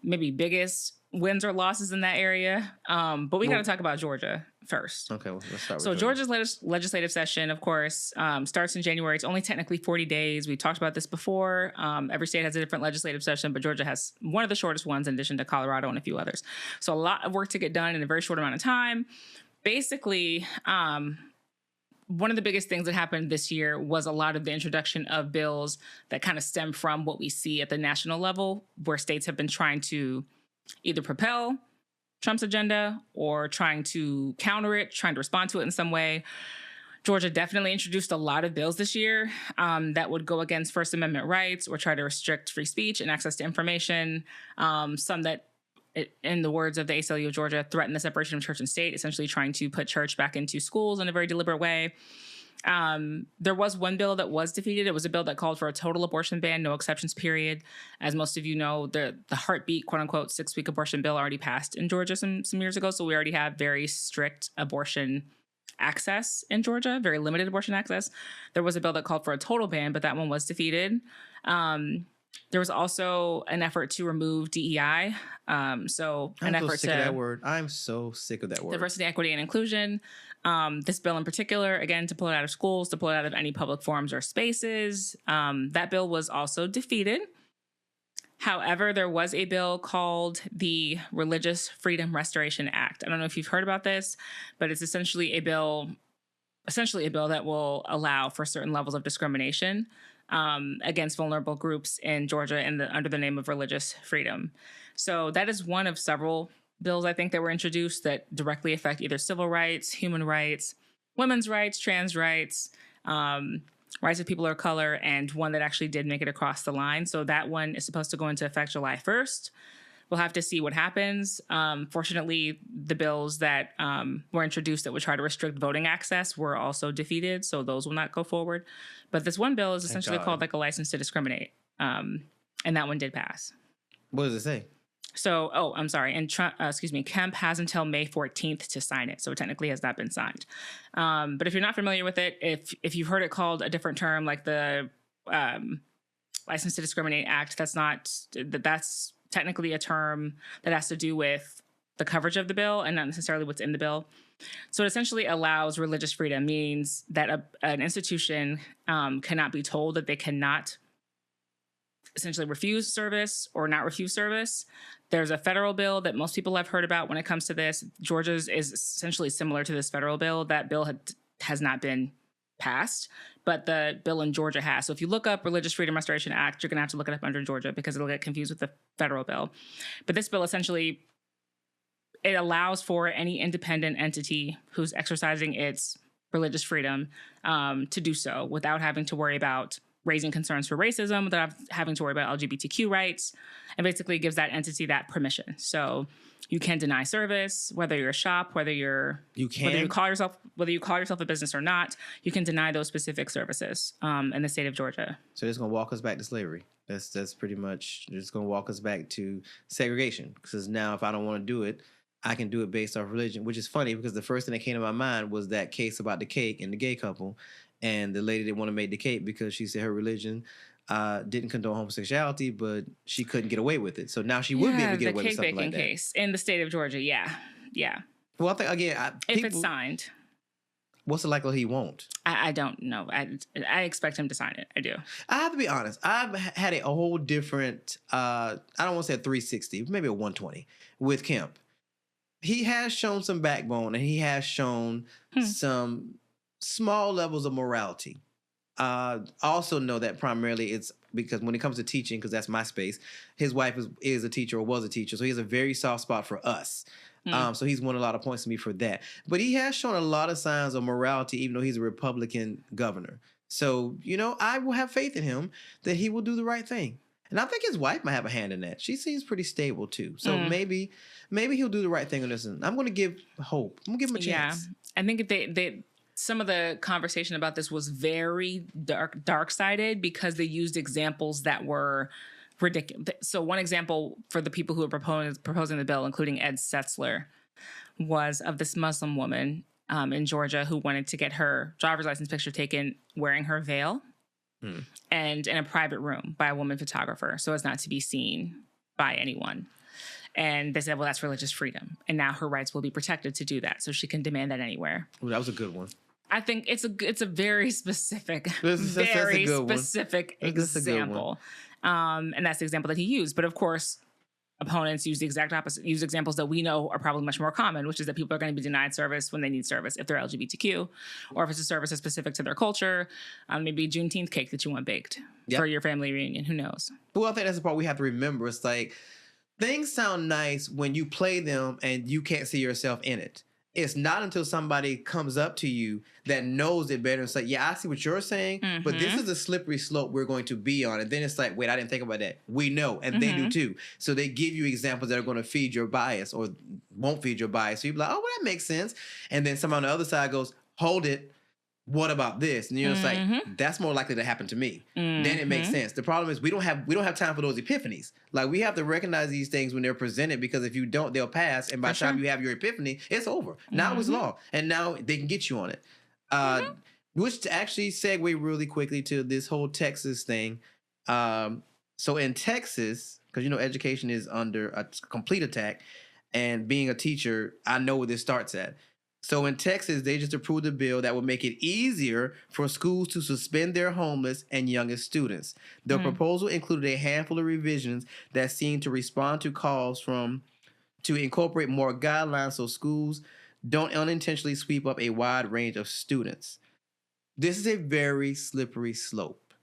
S2: maybe biggest wins or losses in that area. But we got to talk about Georgia first.
S1: Okay, well, let's start with
S2: So Georgia's legislative session, of course, starts in January. It's only technically 40 days. We talked about this before. Every state has a different legislative session, but Georgia has one of the shortest ones in addition to Colorado and a few others. So a lot of work to get done in a very short amount of time. Basically, one of the biggest things that happened this year was a lot of the introduction of bills that kind of stem from what we see at the national level, where states have been trying to either propel Trump's agenda or trying to counter it, trying to respond to it in some way. Georgia definitely introduced a lot of bills this year that would go against First Amendment rights or try to restrict free speech and access to information. Some that, in the words of the ACLU of Georgia, threaten the separation of church and state, essentially trying to put church back into schools in a very deliberate way. There was one bill that was defeated. It was a bill that called for a total abortion ban, no exceptions period. As most of you know, the heartbeat, quote unquote, 6-week abortion bill already passed in Georgia some years ago. So we already have very strict abortion access in Georgia, very limited abortion access. There was a bill that called for a total ban, but that one was defeated. There was also an effort to remove DEI.
S1: I'm so sick of that word. I'm so sick of that word.
S2: Diversity, equity, and inclusion. This bill in particular, again, to pull it out of schools, to pull it out of any public forums or spaces. That bill was also defeated. However, there was a bill called the Religious Freedom Restoration Act. I don't know if you've heard about this, but it's essentially a bill that will allow for certain levels of discrimination against vulnerable groups in Georgia under the name of religious freedom. So that is one of several bills, I think, that were introduced that directly affect either civil rights, human rights, women's rights, trans rights, rights of people of color, and one that actually did make it across the line. So that one is supposed to go into effect July 1st. We'll have to see what happens. Fortunately, the bills that were introduced that would try to restrict voting access were also defeated, so those will not go forward. But this one bill is essentially called like a license to discriminate, and that one did pass.
S1: What does it say?
S2: So, I'm sorry. And Kemp has until May 14th to sign it. So it technically has not been signed. But if you're not familiar with it, if you've heard it called a different term, like the License to Discriminate Act, that's technically a term that has to do with the coverage of the bill and not necessarily what's in the bill. So it essentially allows religious freedom, means that an institution cannot be told that they cannot essentially refuse service or not refuse service. There's a federal bill that most people have heard about when it comes to this. Georgia's is essentially similar to this federal bill. That bill has not been passed, but the bill in Georgia has. So if you look up Religious Freedom Restoration Act, you're going to have to look it up under Georgia because it'll get confused with the federal bill. But this bill essentially, it allows for any independent entity who's exercising its religious freedom to do so without having to worry about raising concerns for racism, without having to worry about LGBTQ rights, and basically gives that entity that permission. So you can deny service, whether you're a shop, whether you call yourself a business or not. You can deny those specific services in the state of Georgia.
S1: So it's going to walk us back to slavery. That's pretty much, it's going to walk us back to segregation. Because now if I don't want to do it, I can do it based off religion, which is funny because the first thing that came to my mind was that case about the cake and the gay couple. And the lady didn't want to make the cake because she said her religion didn't condone homosexuality, but she couldn't get away with it. So now she would be able to get away with something like that.
S2: The cake baking case in the state of Georgia, yeah.
S1: Well, I think, again,
S2: if it's signed.
S1: What's the likelihood he won't?
S2: I don't know. I expect him to sign it. I do.
S1: I have to be honest. I've had a whole different, I don't want to say a 360, maybe a 120 with Kemp. He has shown some backbone and he has shown some small levels of morality. Also know that primarily it's because when it comes to teaching, because that's my space, his wife is a teacher or was a teacher. So he has a very soft spot for us. So he's won a lot of points to me for that. But he has shown a lot of signs of morality, even though he's a Republican governor. So, I will have faith in him that he will do the right thing. And I think his wife might have a hand in that. She seems pretty stable too. So maybe he'll do the right thing on this. And I'm going to give hope. I'm going to give him a chance.
S2: Yeah. I think some of the conversation about this was very dark-sided because they used examples that were ridiculous. So one example for the people who are proposing the bill, including Ed Setzler, was of this Muslim woman in Georgia who wanted to get her driver's license picture taken wearing her veil and in a private room by a woman photographer so as not to be seen by anyone. And they said, well, that's religious freedom. And now her rights will be protected to do that. So she can demand that anywhere.
S1: Ooh, that was a good one.
S2: I think it's a very specific, example. And that's the example that he used. But of course, opponents use the exact opposite, use examples that we know are probably much more common, which is that people are going to be denied service when they need service if they're LGBTQ, or if it's a service that's specific to their culture, maybe a Juneteenth cake that you want baked for your family reunion. Who knows?
S1: Well, I think that's the part we have to remember. It's like, things sound nice when you play them and you can't see yourself in it. It's not until somebody comes up to you that knows it better and say, yeah, I see what you're saying, but this is a slippery slope we're going to be on. And then it's like, wait, I didn't think about that. We know, and they do too. So they give you examples that are going to feed your bias or won't feed your bias. So you're like, oh, well, that makes sense. And then someone on the other side goes, hold it. What about this? And it's like, that's more likely to happen to me. Then it makes sense. The problem is we don't have time for those epiphanies. Like, we have to recognize these things when they're presented, because if you don't, they'll pass. And by the time you have your epiphany, it's over. Now it's law. And now they can get you on it. Which to actually segue really quickly to this whole Texas thing. So in Texas, because education is under a complete attack, and being a teacher, I know where this starts at. So in Texas, they just approved a bill that would make it easier for schools to suspend their homeless and youngest students. The proposal included a handful of revisions that seem to respond to calls to incorporate more guidelines so schools don't unintentionally sweep up a wide range of students. This is a very slippery slope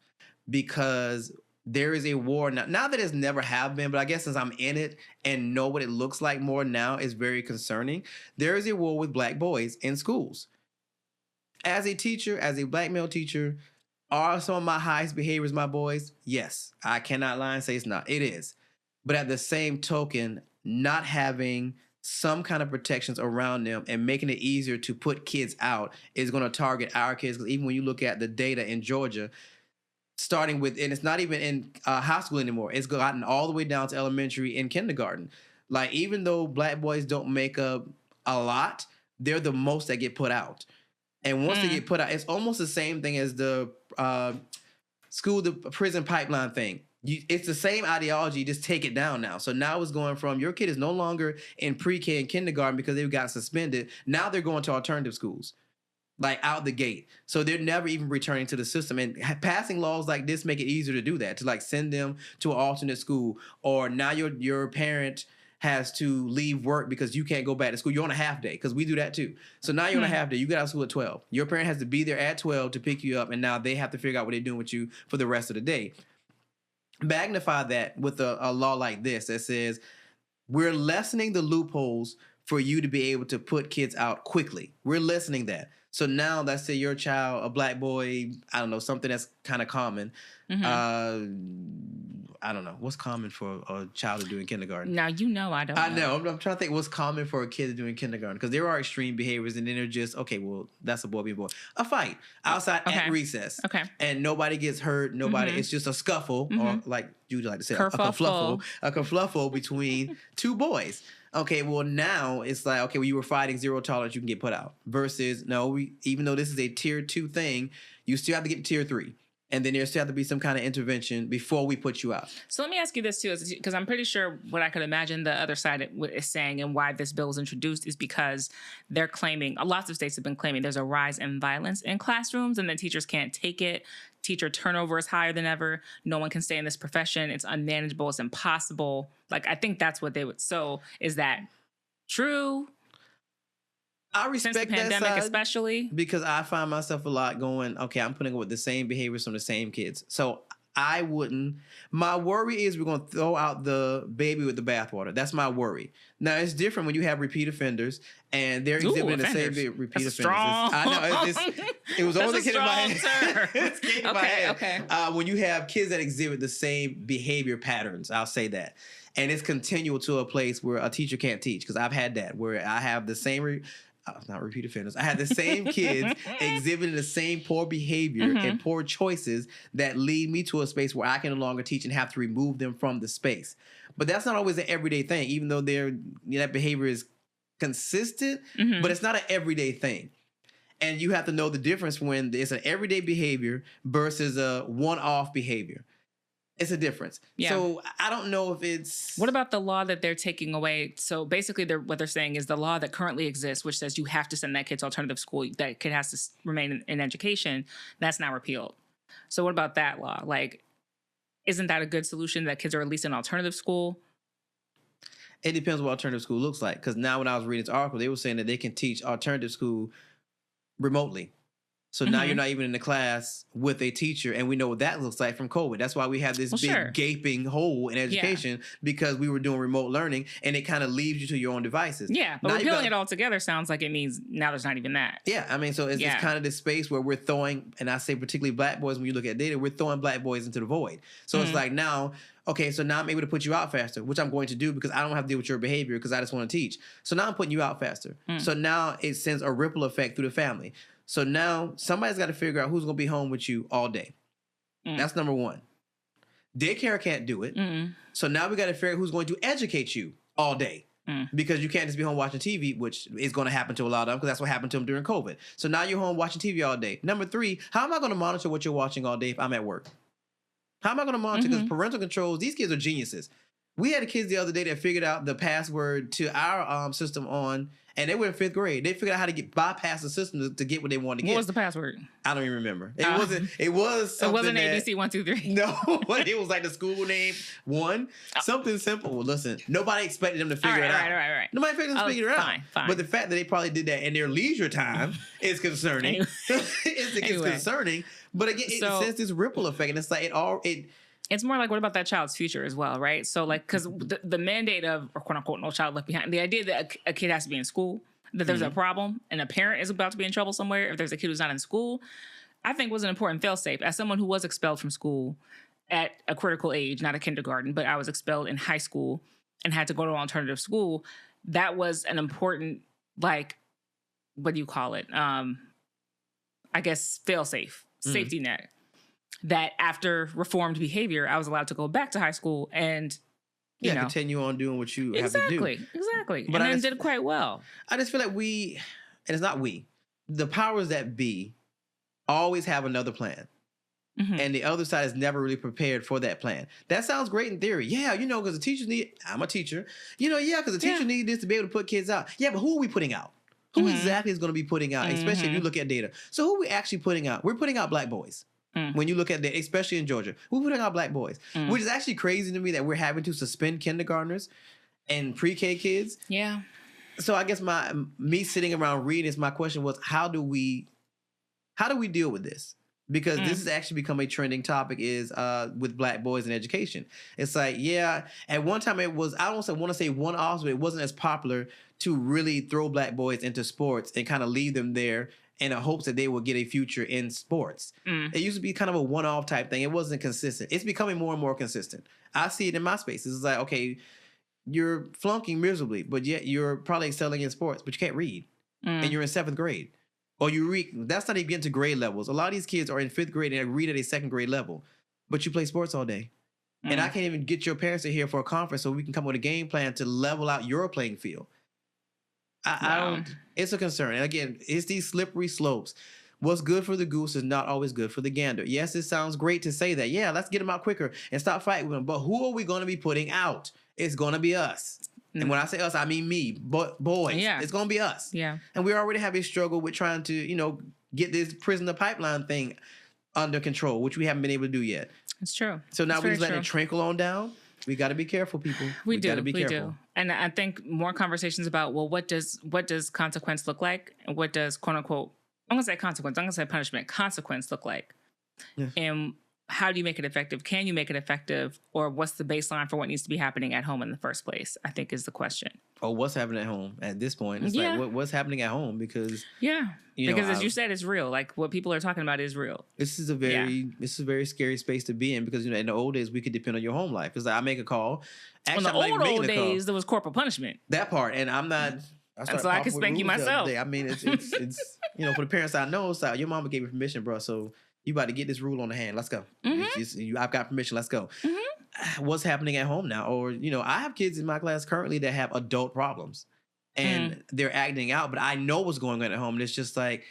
S1: because there is a war now. Not that it's never have been, but I guess since I'm in it and know what it looks like more now, is very concerning. There is a war with black boys in schools. As a teacher, as a black male teacher, are some of my highest behaviors my boys? Yes. I cannot lie and say it's not. It is. But at the same token, not having some kind of protections around them and making it easier to put kids out is going to target our kids. Because even when you look at the data in Georgia, starting with, and it's not even in high school anymore, it's gotten all the way down to elementary and kindergarten. Like, even though black boys don't make up a lot, they're the most that get put out. And once they get put out, it's almost the same thing as the school to prison pipeline thing. It's the same ideology, just take it down now. So now it's going from your kid is no longer in pre-K and kindergarten because they got suspended. Now they're going to alternative schools, like out the gate. So they're never even returning to the system. And passing laws like this make it easier to do that, to like send them to an alternate school. Or now your parent has to leave work because you can't go back to school. You're on a half day, because we do that too. So now you're on a half day. You get out of school at 12. Your parent has to be there at 12 to pick you up, and now they have to figure out what they're doing with you for the rest of the day. Magnify that with a law like this that says we're lessening the loopholes for you to be able to put kids out quickly. We're lessening that. So now, let's say your child, a black boy, I don't know, something that's kind of common. I don't know. What's common for a child to do in kindergarten?
S2: Now, I don't know.
S1: I know. I'm trying to think what's common for a kid to do in kindergarten, because there are extreme behaviors, and then they're just, okay, well, that's a boy being a boy. A fight outside at recess.
S2: Okay.
S1: And nobody gets hurt. Nobody. It's just a scuffle, or like you like to say, a kerfluffle between two boys. Okay, well, now it's like, okay, well, you were fighting, zero tolerance, you can get put out. Versus, no, even though this is a tier 2 thing, you still have to get to tier 3. And then there still have to be some kind of intervention before we put you out.
S2: So let me ask you this too, because I'm pretty sure what I could imagine the other side is saying, and why this bill was introduced, is because they're claiming, lots of states have been claiming, there's a rise in violence in classrooms, and then teachers can't take it. Teacher turnover is higher than ever. No one can stay in this profession. It's unmanageable. It's impossible. Like, I think that's what they would. So is that true?
S1: I respect
S2: since the pandemic,
S1: that side,
S2: especially
S1: because I find myself a lot going, okay, I'm putting up with the same behaviors from the same kids. So I wouldn't. My worry is we're going to throw out the baby with the bathwater. That's my worry. Now, it's different when you have repeat offenders and they're exhibiting the same repeat offenders. I know. It was only kidding in my head. It's kidding in my head. Okay. When you have kids that exhibit the same behavior patterns, I'll say that. And it's continual to a place where a teacher can't teach, because I've had that, where I have the same not repeat offenders. I had the same kids exhibiting the same poor behavior and poor choices that lead me to a space where I can no longer teach and have to remove them from the space. But that's not always an everyday thing, even though that behavior is consistent, but it's not an everyday thing. And you have to know the difference when it's an everyday behavior versus a one-off behavior. It's a difference. Yeah. So I don't know if it's...
S2: What about the law that they're taking away? So basically what they're saying is the law that currently exists, which says you have to send that kid to alternative school, that kid has to remain in education, that's now repealed. So what about that law? Like, isn't that a good solution, that kids are at least in alternative school?
S1: It depends what alternative school looks like. Because now when I was reading this article, they were saying that they can teach alternative school remotely. So now you're not even in the class with a teacher, and we know what that looks like from COVID. That's why we have this big gaping hole in education, because we were doing remote learning, and it kind of leaves you to your own devices.
S2: Yeah, but repealing it all together sounds like it means now there's not even that.
S1: Yeah, I mean, so it's kind of this space where we're throwing, and I say particularly black boys, when you look at data, we're throwing black boys into the void. So it's like now, okay, so now I'm able to put you out faster, which I'm going to do because I don't have to deal with your behavior because I just want to teach. So now I'm putting you out faster. So now it sends a ripple effect through the family. So now somebody's got to figure out who's going to be home with you all day. That's number one. Daycare can't do it. So now we got to figure out who's going to educate you all day. Because you can't just be home watching TV, which is going to happen to a lot of them, because that's what happened to them during COVID. So now you're home watching TV all day. Number three, how am I going to monitor what you're watching all day if I'm at work? How am I going to monitor? Because parental controls, these kids are geniuses. We had kids the other day that figured out the password to our system and they were in 5th grade. They figured out how to bypass the system to get what they wanted to get.
S2: What was the password?
S1: I don't even remember. It wasn't. It was something.
S2: It wasn't ABC 1 2 3.
S1: No, it was like the school name one. Something simple. Well, listen, nobody expected them to figure it out.
S2: Right.
S1: Nobody expected them to figure it out.
S2: Fine.
S1: But the fact that they probably did that in their leisure time is concerning. It's concerning. But again, it sends this ripple effect, and it's like
S2: it's more like, what about that child's future as well, right? So, like, because the mandate of, or quote unquote, no child left behind, the idea that a kid has to be in school, that there's a problem, and a parent is about to be in trouble somewhere if there's a kid who's not in school, I think was an important fail-safe. As someone who was expelled from school at a critical age, not a kindergarten, but I was expelled in high school and had to go to an alternative school, that was an important, like, what do you call it? I guess fail-safe, safety net. That after reformed behavior, I was allowed to go back to high school and you know.
S1: continue on doing what you have to do.
S2: Exactly.
S1: But
S2: And
S1: I
S2: then
S1: just-
S2: did quite well.
S1: I just feel like and it's not the powers that be always have another plan.
S2: Mhm.
S1: And the other side is never really prepared for that plan. That sounds great in theory. Yeah, because the teachers I'm a teacher. Because the teacher need this to be able to put kids out. Yeah, but who are we putting out? Who exactly is going to be putting out, especially if you look at data? So who are we actually putting out? We're putting out black boys. When you look at that, especially in Georgia, we're putting out black boys, which is actually crazy to me that we're having to suspend kindergartners and pre-K kids.
S2: Yeah.
S1: So I guess me sitting around reading this, my question was, how do we deal with this? Because this has actually become a trending topic is with black boys in education. It's like, at one time it was, I don't want to say one-offs, but it wasn't as popular to really throw black boys into sports and kind of leave them there in the hopes that they will get a future in sports. It used to be kind of a one-off type thing. It wasn't consistent. It's becoming more and more consistent. I see it in my space. It's like, okay, you're flunking miserably, but yet you're probably excelling in sports, but you can't read. And you're in 7th grade. Or you read, that's not even getting to grade levels. A lot of these kids are in 5th grade and read at a 2nd grade level, but you play sports all day. And I can't even get your parents to here for a conference so we can come up with a game plan to level out your playing field. I don't, it's a concern. And again, it's these slippery slopes. What's good for the goose is not always good for the gander. Yes, it sounds great to say that. Yeah, let's get them out quicker and stop fighting with them. But who are we going to be putting out? It's going to be us. And when I say us, I mean me, boys.
S2: Yeah.
S1: It's going to be us.
S2: Yeah.
S1: And we already have a struggle with trying to, get this prisoner pipeline thing under control, which we haven't been able to do yet.
S2: It's true.
S1: So now
S2: It's
S1: we just
S2: very
S1: letting it trickle on down. We got to be careful, people.
S2: We do.
S1: Got to be
S2: we
S1: careful.
S2: do. And I think more conversations about, well, what does consequence look like? And what does, quote unquote, I'm going to say consequence. I'm going to say punishment. Consequence look like?
S1: Yeah.
S2: And how do you make it effective? Can you make it effective? Or what's the baseline for what needs to be happening at home in the first place? I think is the question.
S1: Or what's happening at home at this point? It's
S2: Yeah.
S1: like, what's happening at home? Because
S2: Yeah. Because as
S1: I-
S2: you said, it's real. Like what people are talking about is real.
S1: this is a very scary space to be in because in the old days we could depend on your home life because I make a call.
S2: In the
S1: I'm not even making
S2: old
S1: a call.
S2: days, there was corporal punishment.
S1: That part, and I'm not.
S2: And so I can spank you myself.
S1: I mean, it's for the parents I know. So your mama gave me permission, bro. So you about to get this rule on the hand. Let's go. I've got permission. Let's go. What's happening at home now? Or I have kids in my class currently that have adult problems, and they're acting out. But I know what's going on at home, and it's just like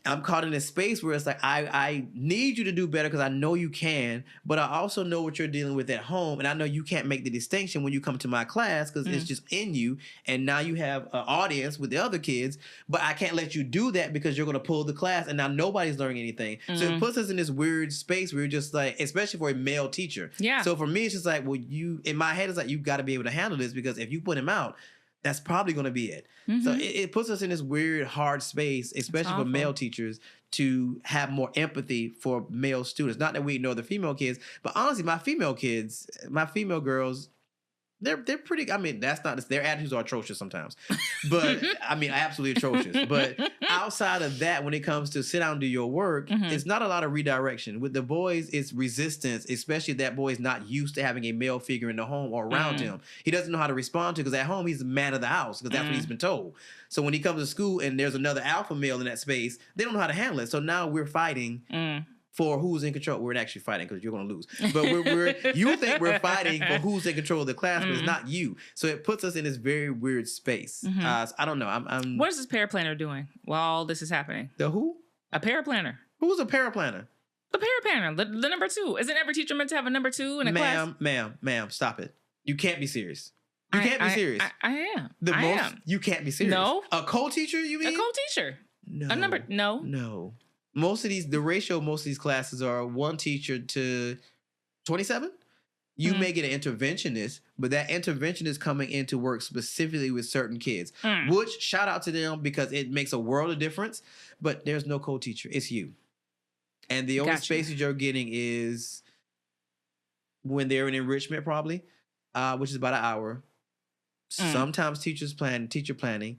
S1: I'm caught in a space where it's like I need you to do better because I know you can, but I also know what you're dealing with at home, and I know you can't make the distinction when you come to my class because it's just in you, and now you have an audience with the other kids, but I can't let you do that because you're going to pull the class, and now nobody's learning anything. So it puts us in this weird space where you're just like, especially for a male teacher.
S2: Yeah.
S1: So for me, it's just like, well, in my head, it's like you got to be able to handle this because if you put him out, that's probably going to be it. So it puts us in this weird, hard space, especially for male teachers, to have more empathy for male students. Not that we ignore the female kids, but honestly, my female girls, they're pretty. I mean, that's not their attitudes are atrocious sometimes, but I mean, absolutely atrocious. But outside of that, when it comes to sit down and do your work, it's not a lot of redirection. With the boys, it's resistance, especially if that boy is not used to having a male figure in the home or around him. He doesn't know how to respond to because at home he's the man of the house because that's what he's been told. So when he comes to school and there's another alpha male in that space, they don't know how to handle it. So now we're fighting. For who's in control. We're actually fighting because you're going to lose. But you think we're fighting for who's in control of the class, but it's not you. So it puts us in this very weird space. So I don't know.
S2: What is this paraplanner doing while all this is happening?
S1: The who?
S2: A paraplanner.
S1: Who's a paraplanner?
S2: The paraplanner. The number 2. Isn't every teacher meant to have a number 2 in a class?
S1: Ma'am, stop it. You can't be serious. You can't be serious.
S2: I am.
S1: You can't be serious.
S2: No.
S1: A co-teacher, you mean?
S2: A co-teacher.
S1: No.
S2: A number. No.
S1: No. The ratio of most of these classes are one teacher to 27. You may get an interventionist, but that interventionist is coming in to work specifically with certain kids, which shout out to them because it makes a world of difference, but there's no co-teacher. It's you. And the only spaces you're getting is when they're in enrichment probably, which is about an hour. Sometimes teacher planning.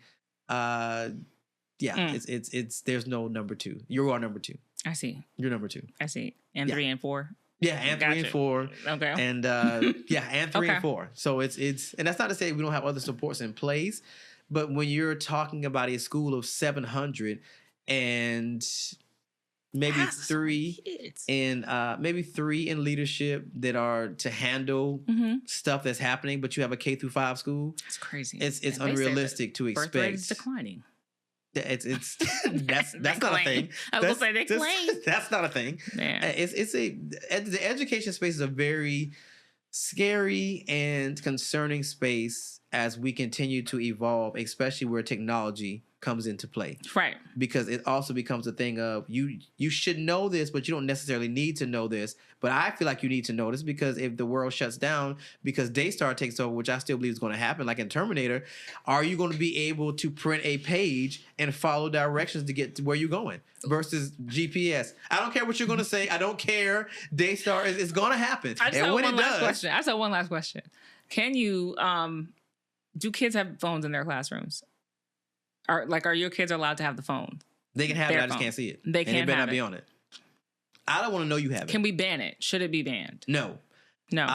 S1: It's there's no number 2. You are number 2.
S2: I see.
S1: You're number 2.
S2: I see. And 3 and 4.
S1: Yeah, and 3 and 4.
S2: Okay.
S1: And and 3 and 4. So it's and that's not to say we don't have other supports in place, but when you're talking about a school of 700 and maybe
S2: That's so many
S1: three
S2: kids.
S1: in leadership that are to handle stuff that's happening, but you have a K through 5 school.
S2: It's crazy.
S1: It's
S2: And they say
S1: unrealistic to
S2: birth rate is
S1: expect.
S2: declining.
S1: It's that's
S2: They
S1: not a
S2: claim.
S1: thing.
S2: I was gonna say they claim.
S1: That's not a thing.
S2: Yeah.
S1: The education space is a very scary and concerning space as we continue to evolve, especially where technology comes into play.
S2: Right.
S1: Because it also becomes a thing of you should know this, but you don't necessarily need to know this. But I feel like you need to know this because if the world shuts down because Daystar takes over, which I still believe is going to happen, like in Terminator, are you going to be able to print a page and follow directions to get to where you're going versus GPS? I don't care what you're going to say. I don't care. Daystar is going to happen.
S2: I just
S1: and
S2: have
S1: when
S2: one
S1: it
S2: last
S1: does,
S2: question. I just have one last question. Can you do kids have phones in their classrooms? Are your kids allowed to have the phone?
S1: they can have it.
S2: Their
S1: I just
S2: phone.
S1: can't see it.
S2: They
S1: and
S2: can't
S1: it better
S2: have
S1: not be
S2: it.
S1: on it. I don't want to know you have it.
S2: Can we ban it? Should it be banned?
S1: No.
S2: No.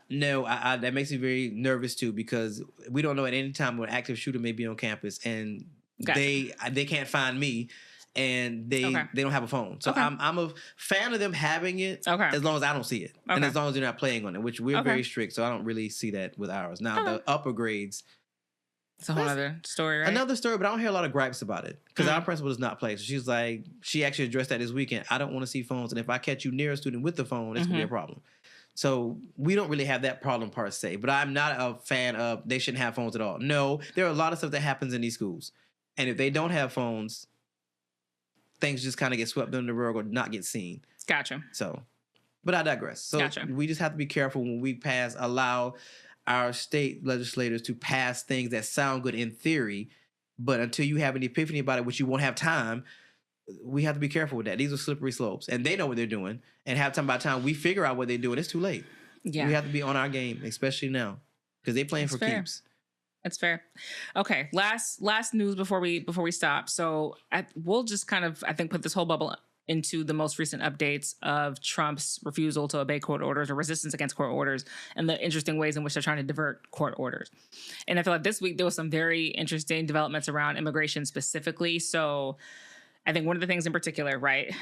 S1: No, that makes me very nervous too because we don't know at any time when an active shooter may be on campus and
S2: Gotcha.
S1: they can't find me and they don't have a phone. So
S2: Okay.
S1: I'm a fan of them having it as long as I don't see it and
S2: Okay.
S1: as long as they're not playing on it, which we're very strict. So I don't really see that with ours. Now the upper grades,
S2: it's a whole other story, right?
S1: another story, but I don't hear a lot of gripes about it because our principal does not play. So she's like, she actually addressed that this weekend. I don't want to see phones, and if I catch you near a student with the phone, it's gonna be a problem. So we don't really have that problem per se. But I'm not a fan of they shouldn't have phones at all. No, there are a lot of stuff that happens in these schools, and if they don't have phones, things just kind of get swept under the rug or not get seen.
S2: Gotcha.
S1: So, but I digress. So
S2: Gotcha.
S1: we just have to be careful when we allow our state legislators to pass things that sound good in theory, but until you have an epiphany about it, which you won't have time, we have to be careful with that. These are slippery slopes, and they know what they're doing. And by the time we figure out what they're doing, it's too late.
S2: Yeah.
S1: We have to be on our game, especially now, because they're playing for keeps.
S2: That's fair. Okay, last news before we stop. So we'll just kind of, I think, put this whole bubble into the most recent updates of Trump's refusal to obey court orders or resistance against court orders and the interesting ways in which they're trying to divert court orders. And I feel like this week there was some very interesting developments around immigration specifically. So I think one of the things in particular, right,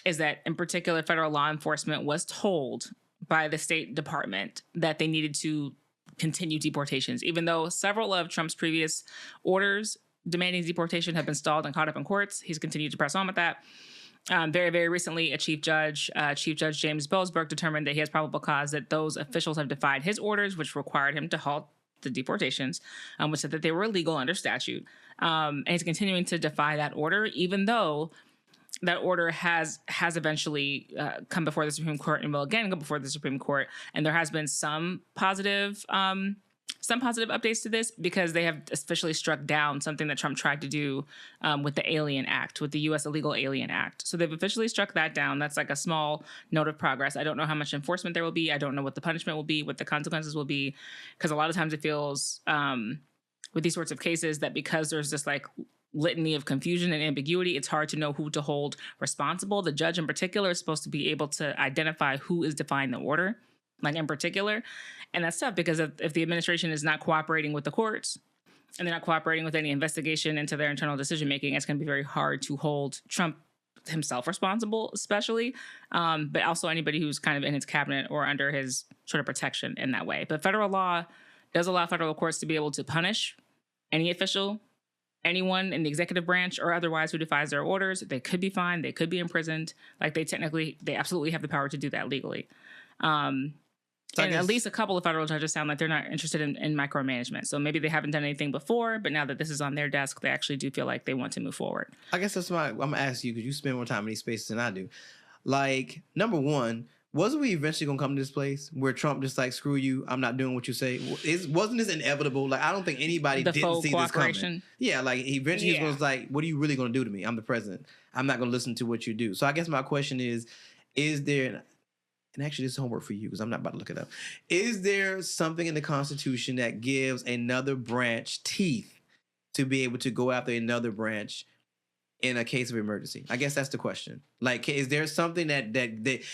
S2: is that in particular federal law enforcement was told by the State Department that they needed to continue deportations, even though several of Trump's previous orders demanding deportation have been stalled and caught up in courts. He's continued to press on with that. Very, very recently, Chief Judge James Boasberg determined that he has probable cause that those officials have defied his orders, which required him to halt the deportations, which said that they were illegal under statute. And he's continuing to defy that order, even though that order has eventually come before the Supreme Court and will again go before the Supreme Court. And there has been some positive updates to this because they have officially struck down something that Trump tried to do with the Alien Act, with the U.S. Illegal Alien Act. So they've officially struck that down. That's like a small note of progress. I don't know how much enforcement there will be. I don't know what the punishment will be, what the consequences will be, because a lot of times it feels with these sorts of cases that because there's this like litany of confusion and ambiguity, it's hard to know who to hold responsible. The judge in particular is supposed to be able to identify who is defying the order, like in particular. And that's tough because if the administration is not cooperating with the courts and they're not cooperating with any investigation into their internal decision-making, it's going to be very hard to hold Trump himself responsible, especially, but also anybody who's kind of in his cabinet or under his sort of protection in that way. But federal law does allow federal courts to be able to punish any official, anyone in the executive branch or otherwise who defies their orders. They could be fined, they could be imprisoned. Like they absolutely have the power to do that legally. And at least a couple of federal judges sound like they're not interested in micromanagement. So maybe they haven't done anything before, but now that this is on their desk, they actually do feel like they want to move forward.
S1: I guess that's why I'm going to ask you, because you spend more time in these spaces than I do. Like, number one, wasn't we eventually going to come to this place where Trump just like, screw you, I'm not doing what you say? Wasn't this inevitable? Like, I don't think anybody didn't see this coming. Yeah, like eventually he was like, what are you really going to do to me? I'm the president. I'm not going to listen to what you do. So I guess my question is there, and actually this is homework for you because I'm not about to look it up. Is there something in the Constitution that gives another branch teeth to be able to go after another branch in a case of emergency? I guess that's the question. Like, is there something that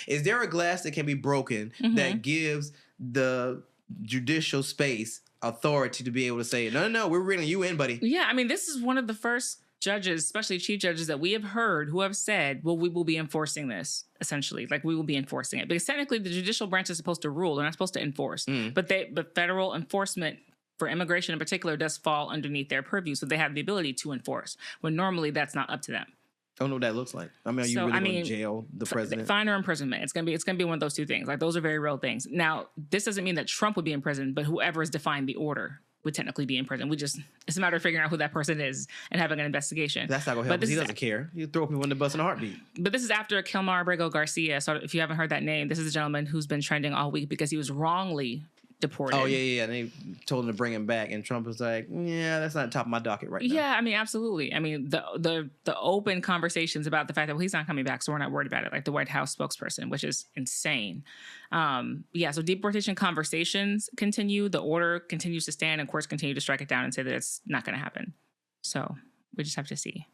S1: is there a glass that can be broken that gives the judicial space authority to be able to say, no, we're reeling you in, buddy?
S2: Yeah, I mean, this is one of the first judges, especially chief judges that we have heard who have said, well, we will be enforcing this, essentially. Like, we will be enforcing it. Because technically the judicial branch is supposed to rule. They're not supposed to enforce. But federal enforcement for immigration in particular does fall underneath their purview. So they have the ability to enforce, when normally that's not up to them.
S1: I don't know what that looks like. I mean, are you really going to jail the president?
S2: Fine or imprisonment. It's gonna be one of those two things. Like, those are very real things. Now, this doesn't mean that Trump would be in prison, but whoever has defined the order would technically be in prison. It's a matter of figuring out who that person is and having an investigation.
S1: That's not going to help, because he doesn't care. You throw people in the bus in a heartbeat. But
S2: this is after Kilmar Abrego Garcia. So if you haven't heard that name, this is a gentleman who's been trending all week because he was wrongly deported.
S1: Oh, yeah. And they told him to bring him back. And Trump was like, yeah, that's not top of my docket right now.
S2: Yeah, I mean, absolutely. I mean, the open conversations about the fact that, well, he's not coming back, so we're not worried about it, like the White House spokesperson, which is insane. So deportation conversations continue. The order continues to stand, and courts continue to strike it down and say that it's not going to happen. So we just have to see.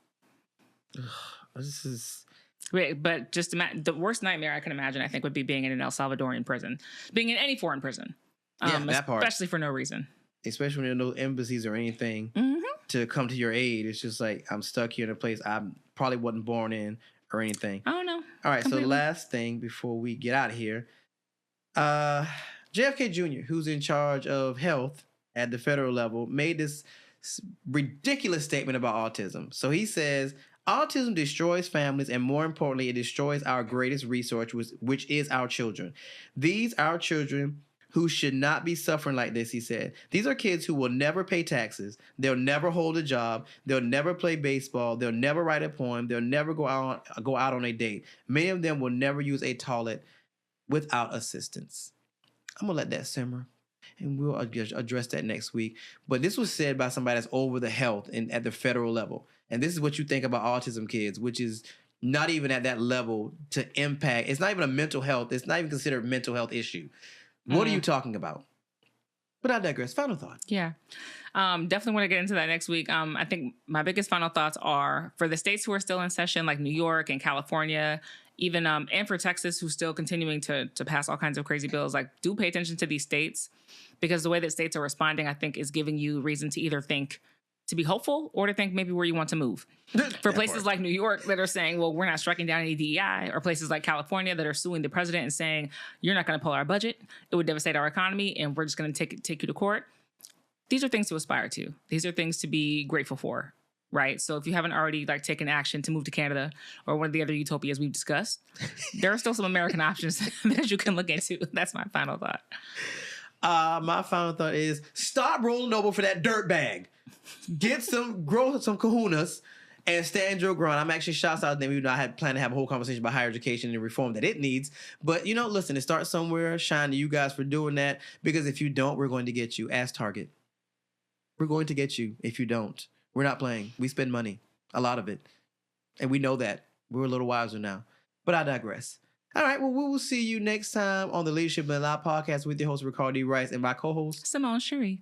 S1: This is...
S2: But just the worst nightmare I can imagine, I think, would be being in an El Salvadorian prison, being in any foreign prison.
S1: That part.
S2: Especially for no reason.
S1: Especially when there are no embassies or anything to come to your aid. It's just like, I'm stuck here in a place I probably wasn't born in or anything.
S2: I don't know.
S1: All right, completely. So last thing before we get out of here. JFK Jr., who's in charge of health at the federal level, made this ridiculous statement about autism. So he says, autism destroys families, and more importantly, it destroys our greatest resource, which is our children. These are children who should not be suffering like this, he said. These are kids who will never pay taxes. They'll never hold a job. They'll never play baseball. They'll never write a poem. They'll never go out on a date. Many of them will never use a toilet without assistance. I'm going to let that simmer, and we'll address that next week. But this was said by somebody that's over the health at the federal level. And this is what you think about autism kids, which is not even at that level to impact. It's not even a mental health. It's not even considered a mental health issue. What are you talking about? But I digress. Final thought.
S2: Yeah. Definitely want to get into that next week. I think my biggest final thoughts are for the states who are still in session, like New York and California, even and for Texas, who's still continuing to pass all kinds of crazy bills. Like, do pay attention to these states, because the way that states are responding, I think, is giving you reason to either think to be hopeful or to think maybe where you want to move. For places like New York that are saying, well, we're not striking down any DEI, or places like California that are suing the president and saying, you're not going to pull our budget, it would devastate our economy, and we're just going to take you to court. These are things to aspire to. These are things to be grateful for, right? So if you haven't already taken action to move to Canada or one of the other utopias we've discussed, there are still some American options that you can look into. That's my final thought.
S1: My final thought is, stop rolling over for that dirt bag. Grow some kahunas and stand your ground. I'm actually shouts out to them, even though I had planned to have a whole conversation about higher education and reform that it needs. But, listen, it starts somewhere. Shine to you guys for doing that, because if you don't, we're going to get you. Ask Target. We're going to get you if you don't. We're not playing. We spend money, a lot of it. And we know that. We're a little wiser now. But I digress. All right, well, we will see you next time on the Leadership in Live podcast with your host, Ricardo D. Rice, and my co-host,
S2: Simone Cherie.